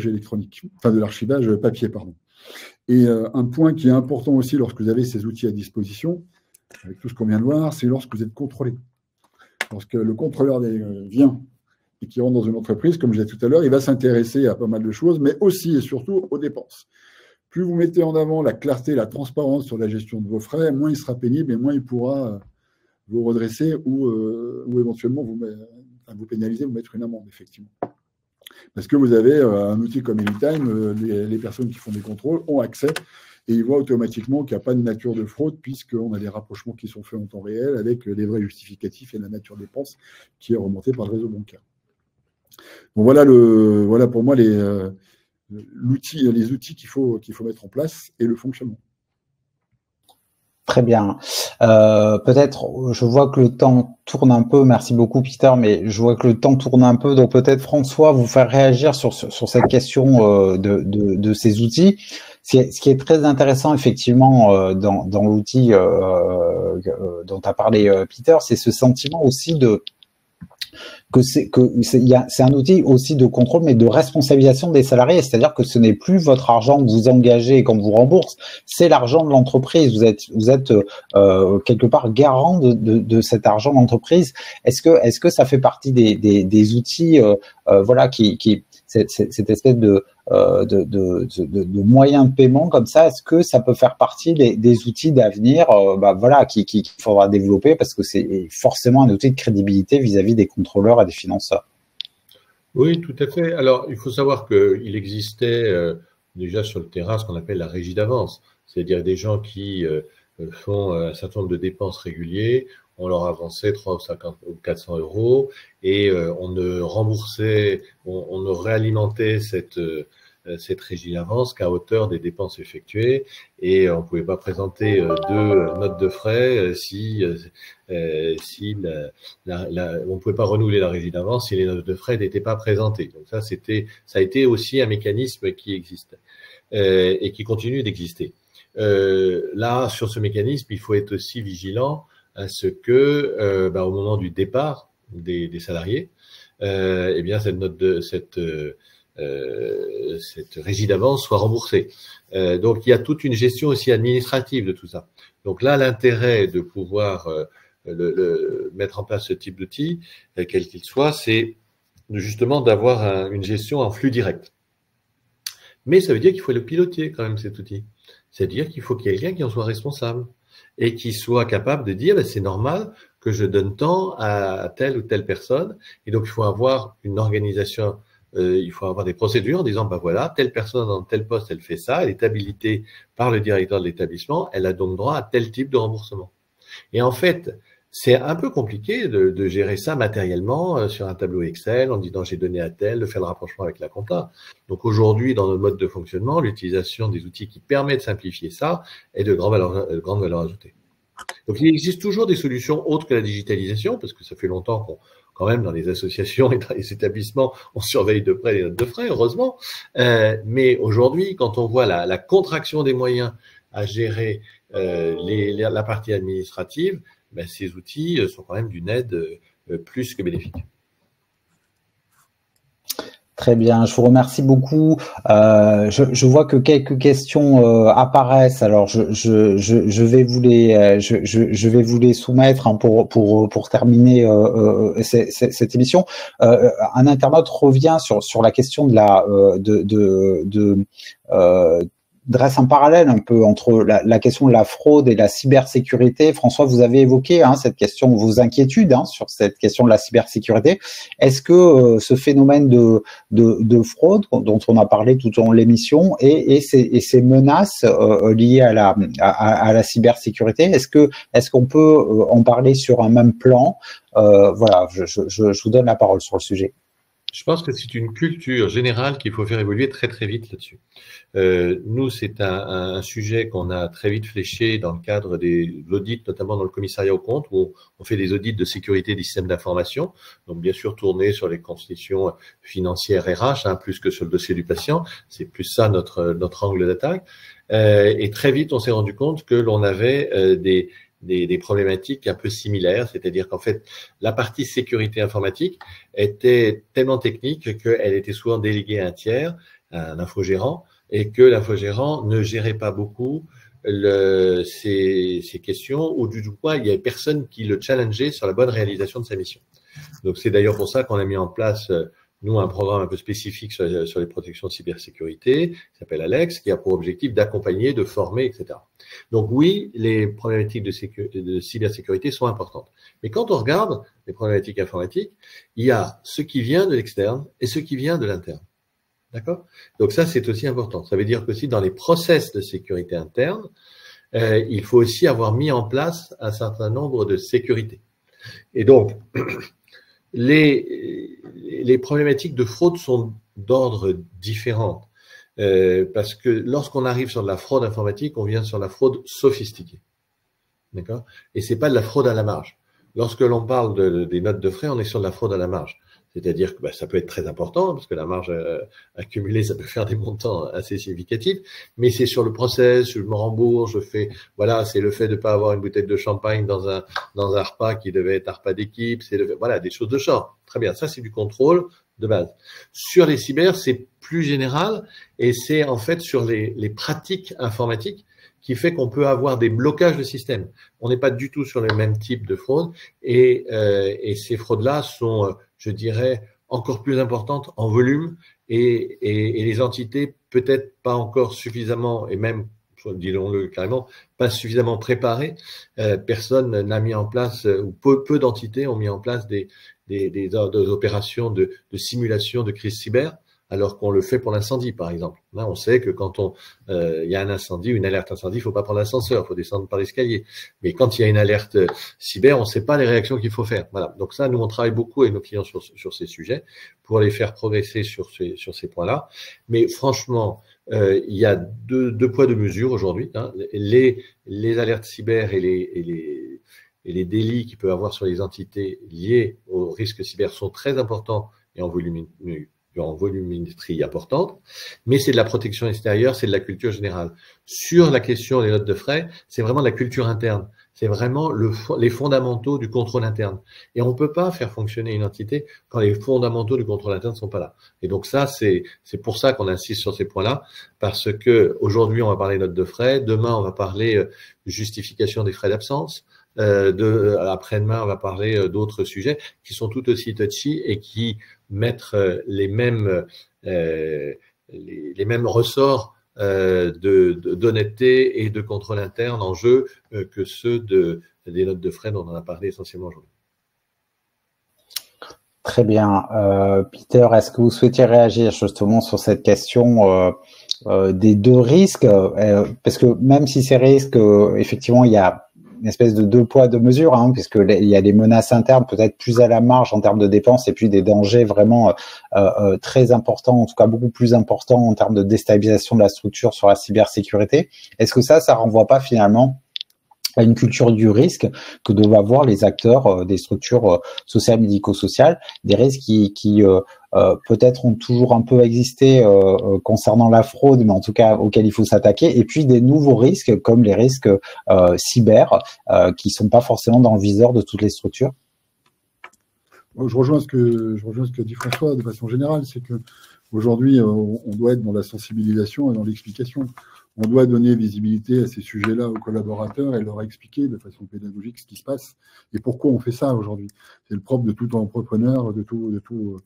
Speaker 3: électronique, enfin de l'archivage papier, pardon. Et un point qui est important aussi lorsque vous avez ces outils à disposition, avec tout ce qu'on vient de voir, c'est lorsque vous êtes contrôlé. Lorsque le contrôleur vient et qui rentre dans une entreprise, comme je disais tout à l'heure, il va s'intéresser à pas mal de choses, mais aussi et surtout aux dépenses. Plus vous mettez en avant la clarté, la transparence sur la gestion de vos frais, moins il sera pénible et moins il pourra vous redresser ou éventuellement vous pénaliser, vous mettre une amende, effectivement. Parce que vous avez un outil comme Anytime, les personnes qui font des contrôles ont accès et ils voient automatiquement qu'il n'y a pas de nature de fraude puisqu'on a des rapprochements qui sont faits en temps réel avec les vrais justificatifs et la nature des dépenses qui est remontée par le réseau bancaire. Bon, voilà pour moi les outils qu'il faut mettre en place et le fonctionnement.
Speaker 1: Très bien. Peut-être, je vois que le temps tourne un peu. Merci beaucoup, Peter, mais je vois que le temps tourne un peu. Donc peut-être, François, vous faire réagir sur cette question de ces outils. Ce qui est très intéressant, effectivement, dans l'outil dont a parlé Peter, c'est ce sentiment aussi c'est un outil aussi de contrôle, mais de responsabilisation des salariés. C'est-à-dire que ce n'est plus votre argent que vous engagez et qu'on vous rembourse, c'est l'argent de l'entreprise. Vous êtes quelque part garant de cet argent d'entreprise. Est-ce que ça fait partie des outils, voilà, qui cette espèce de de moyens de paiement comme ça, est-ce que ça peut faire partie des outils d'avenir voilà, qu'il faudra développer parce que c'est forcément un outil de crédibilité vis-à-vis des contrôleurs et des financeurs?
Speaker 2: Oui, tout à fait. Alors, il faut savoir qu'il existait déjà sur le terrain ce qu'on appelle la régie d'avance, c'est-à-dire des gens qui font un certain nombre de dépenses réguliers, on leur avançait 350 ou 400 euros et on ne remboursait, on ne réalimentait cette régie d'avance qu'à hauteur des dépenses effectuées et on ne pouvait pas présenter deux notes de frais si on ne pouvait pas renouveler la régie d'avance si les notes de frais n'étaient pas présentées. Donc ça a été aussi un mécanisme qui existe et qui continue d'exister. Là, sur ce mécanisme, il faut être aussi vigilant à ce que, au moment du départ des salariés, eh bien cette régie d'avance soit remboursée. Donc, il y a toute une gestion aussi administrative de tout ça. Donc là, l'intérêt de pouvoir mettre en place ce type d'outil, quel qu'il soit, c'est justement d'avoir une gestion en flux direct. Mais ça veut dire qu'il faut le piloter quand même, cet outil. C'est-à-dire qu'il faut quelqu'un qui en soit responsable et qui soit capable de dire c'est normal que je donne tant à telle ou telle personne. Et donc, il faut avoir une organisation, il faut avoir des procédures en disant voilà, telle personne dans tel poste, elle fait ça, elle est habilitée par le directeur de l'établissement, elle a donc droit à tel type de remboursement. Et en fait, c'est un peu compliqué de gérer ça matériellement sur un tableau Excel en disant j'ai donné à tel, de faire le rapprochement avec la compta. Donc aujourd'hui, dans notre mode de fonctionnement, l'utilisation des outils qui permet de simplifier ça est de grande valeur ajoutée. Donc il existe toujours des solutions autres que la digitalisation, parce que ça fait longtemps qu'on, quand même, dans les associations et dans les établissements, on surveille de près les notes de frais, heureusement. Mais aujourd'hui, quand on voit la contraction des moyens à gérer la partie administrative, ces outils sont quand même d'une aide plus que bénéfique.
Speaker 1: Très bien, je vous remercie beaucoup. Je vois que quelques questions apparaissent. Alors, je vais vous les soumettre pour terminer cette émission. Un internaute revient sur la question dresse un parallèle un peu entre la question de la fraude et la cybersécurité. François, vous avez évoqué cette question, vos inquiétudes sur cette question de la cybersécurité. Est-ce que ce phénomène de fraude dont on a parlé tout au long de l'émission et ces menaces liées à la cybersécurité, est-ce qu'on peut en parler sur un même plan? Voilà, je vous donne la parole sur le sujet.
Speaker 2: Je pense que c'est une culture générale qu'il faut faire évoluer très très vite là-dessus. Nous, c'est un sujet qu'on a très vite fléché dans le cadre des audits, notamment dans le commissariat aux comptes, où on fait des audits de sécurité des systèmes d'information, donc bien sûr tournés sur les constitutions financières RH, plus que sur le dossier du patient. C'est plus ça notre angle d'attaque. Et très vite, on s'est rendu compte que l'on avait des problématiques un peu similaires, c'est-à-dire qu'en fait, la partie sécurité informatique était tellement technique qu'elle était souvent déléguée à un tiers, à un infogérant, et que l'infogérant ne gérait pas beaucoup ces questions, ou du moins, il n'y avait personne qui le challengeait sur la bonne réalisation de sa mission. Donc, c'est d'ailleurs pour ça qu'on a mis en place nous, un programme un peu spécifique sur les protections de cybersécurité, qui s'appelle Alex, qui a pour objectif d'accompagner, de former, etc. Donc oui, les problématiques de cybersécurité sont importantes. Mais quand on regarde les problématiques informatiques, il y a ce qui vient de l'externe et ce qui vient de l'interne. D'accord? Donc ça, c'est aussi important. Ça veut dire que si dans les process de sécurité interne, il faut aussi avoir mis en place un certain nombre de sécurités. Et donc, les problématiques de fraude sont d'ordre différent. Parce que lorsqu'on arrive sur de la fraude informatique, on vient sur la fraude sophistiquée. D'accord? Et c'est pas de la fraude à la marge. Lorsque l'on parle des notes de frais, on est sur de la fraude à la marge. C'est-à-dire que ça peut être très important, parce que la marge accumulée, ça peut faire des montants assez significatifs, mais c'est sur le process, je me rembourse, c'est le fait de ne pas avoir une bouteille de champagne dans un repas qui devait être un repas d'équipe, des choses de genre. Très bien, ça c'est du contrôle de base. Sur les cyber, c'est plus général, et c'est en fait sur les pratiques informatiques qui fait qu'on peut avoir des blocages de système. On n'est pas du tout sur le même type de fraude, et ces fraudes-là sont, je dirais, encore plus importante en volume et les entités peut-être pas encore suffisamment, et même, disons-le carrément, pas suffisamment préparées. Personne n'a mis en place, ou peu d'entités ont mis en place des opérations de simulation de crise cyber, alors qu'on le fait pour l'incendie, par exemple. Là, on sait que quand il y a un incendie, une alerte incendie, il faut pas prendre l'ascenseur, il faut descendre par l'escalier. Mais quand il y a une alerte cyber, on ne sait pas les réactions qu'il faut faire. Voilà. Donc ça, nous, on travaille beaucoup avec nos clients sur ces sujets pour les faire progresser sur ces points-là. Mais franchement, il y a deux poids, deux mesures aujourd'hui. Hein. Les alertes cyber et les délits qu'il peut avoir sur les entités liés au risque cyber sont très importants et en volumétrie importante, mais c'est de la protection extérieure, c'est de la culture générale. Sur la question des notes de frais, c'est vraiment de la culture interne. C'est vraiment les fondamentaux du contrôle interne. Et on ne peut pas faire fonctionner une entité quand les fondamentaux du contrôle interne ne sont pas là. Et donc ça, c'est pour ça qu'on insiste sur ces points-là, parce que aujourd'hui on va parler notes de frais, demain on va parler justification des frais d'absence, après-demain on va parler d'autres sujets qui sont tout aussi touchy et qui mettent les mêmes ressorts d'honnêteté et de contrôle interne en jeu que ceux des notes de frais dont on a parlé essentiellement aujourd'hui.
Speaker 1: Très bien. Peter, est-ce que vous souhaitiez réagir justement sur cette question des deux risques, parce que même si ces risques, effectivement, il y a une espèce de deux poids, deux mesures, hein, puisque il y a des menaces internes peut-être plus à la marge en termes de dépenses et puis des dangers vraiment très importants, en tout cas beaucoup plus importants en termes de déstabilisation de la structure sur la cybersécurité. Est-ce que ça renvoie pas finalement à une culture du risque que doivent avoir les acteurs des structures sociales, médico-sociales, des risques qui peut-être ont toujours un peu existé concernant la fraude, mais en tout cas auxquels il faut s'attaquer, et puis des nouveaux risques comme les risques cyber qui sont pas forcément dans le viseur de toutes les structures.
Speaker 3: Je rejoins ce que dit François de façon générale, c'est que aujourd'hui on doit être dans la sensibilisation et dans l'explication. On doit donner visibilité à ces sujets-là aux collaborateurs et leur expliquer de façon pédagogique ce qui se passe et pourquoi on fait ça aujourd'hui. C'est le propre de tout entrepreneur, de tout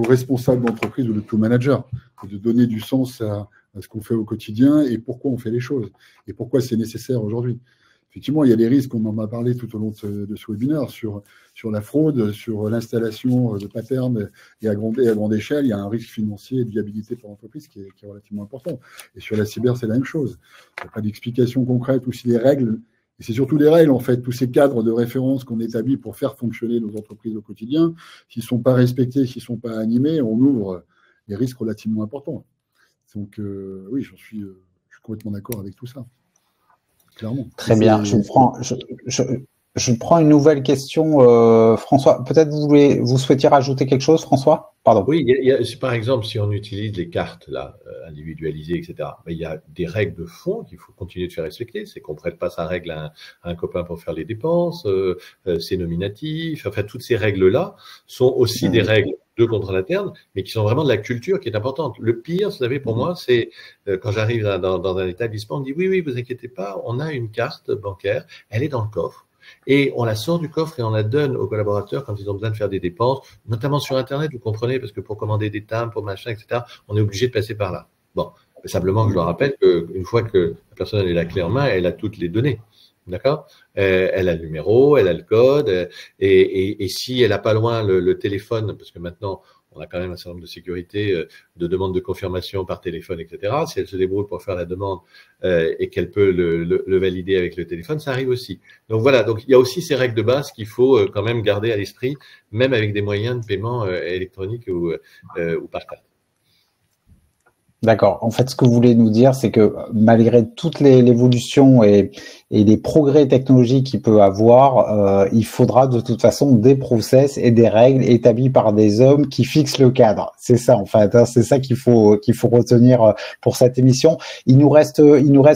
Speaker 3: responsable d'entreprise ou de tout manager, de donner du sens à ce qu'on fait au quotidien et pourquoi on fait les choses et pourquoi c'est nécessaire aujourd'hui. Effectivement, il y a des risques, on en a parlé tout au long de ce webinaire, sur la fraude, sur l'installation de patterns et à grande échelle, il y a un risque financier et de viabilité pour l'entreprise qui est relativement important. Et sur la cyber, c'est la même chose. Il n'y a pas d'explication concrète, aussi les règles, et c'est surtout les règles, en fait, tous ces cadres de référence qu'on établit pour faire fonctionner nos entreprises au quotidien, s'ils ne sont pas respectés, s'ils ne sont pas animés, on ouvre des risques relativement importants. Donc, oui, je suis complètement d'accord avec tout ça. Clairement.
Speaker 1: Très bien. Je prends une nouvelle question, François. Peut-être vous souhaitiez rajouter quelque chose, François? Pardon.
Speaker 2: Oui, par exemple, si on utilise les cartes là, individualisées, etc., il y a des règles de fond qu'il faut continuer de faire respecter. C'est qu'on ne prête pas sa règle à un copain pour faire les dépenses, c'est nominatif. Enfin, toutes ces règles-là sont aussi des règles de contrôle interne, mais qui sont vraiment de la culture qui est importante. Le pire, vous savez, pour moi, c'est quand j'arrive dans un établissement, on me dit oui, vous inquiétez pas, on a une carte bancaire, elle est dans le coffre. Et on la sort du coffre et on la donne aux collaborateurs quand ils ont besoin de faire des dépenses, notamment sur Internet, vous comprenez, parce que pour commander des timbres, pour machin, etc., on est obligé de passer par là. Bon, simplement que je leur rappelle qu'une fois que la personne a la clé en main, elle a toutes les données. D'accord? Elle a le numéro, elle a le code, et si elle n'a pas loin le téléphone, parce que maintenant, on a quand même un certain nombre de sécurité, de demandes de confirmation par téléphone, etc. Si elle se débrouille pour faire la demande et qu'elle peut le valider avec le téléphone, ça arrive aussi. Donc voilà, donc il y a aussi ces règles de base qu'il faut quand même garder à l'esprit, même avec des moyens de paiement électroniques ou par carte.
Speaker 1: D'accord. En fait, ce que vous voulez nous dire, c'est que malgré toute l'évolution et les progrès technologiques qu'il peut avoir, il faudra de toute façon des process et des règles établies par des hommes qui fixent le cadre. C'est ça, en fait. Hein, c'est ça qu'il faut retenir pour cette émission. Il nous reste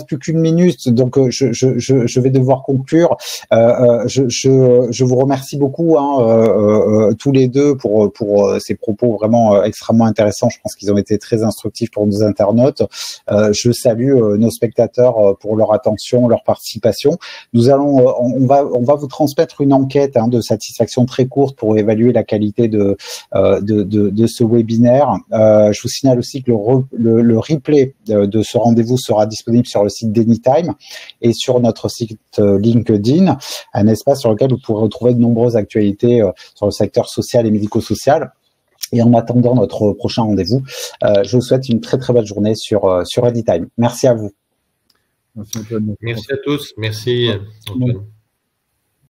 Speaker 1: plus qu'une minute, donc je vais devoir conclure. Je vous remercie beaucoup, tous les deux pour ces propos vraiment extrêmement intéressants. Je pense qu'ils ont été très instructifs pour nos nos internautes. Je salue nos spectateurs pour leur attention, leur participation. Nous allons, on va vous transmettre une enquête de satisfaction très courte pour évaluer la qualité de ce webinaire. Je vous signale aussi que le replay de ce rendez-vous sera disponible sur le site d'Anytime et sur notre site LinkedIn, un espace sur lequel vous pourrez retrouver de nombreuses actualités sur le secteur social et médico-social. Et en attendant notre prochain rendez-vous, je vous souhaite une très très belle journée sur Anytime. Merci à vous.
Speaker 3: Merci Antoine.
Speaker 2: Merci à tous. Merci Antoine.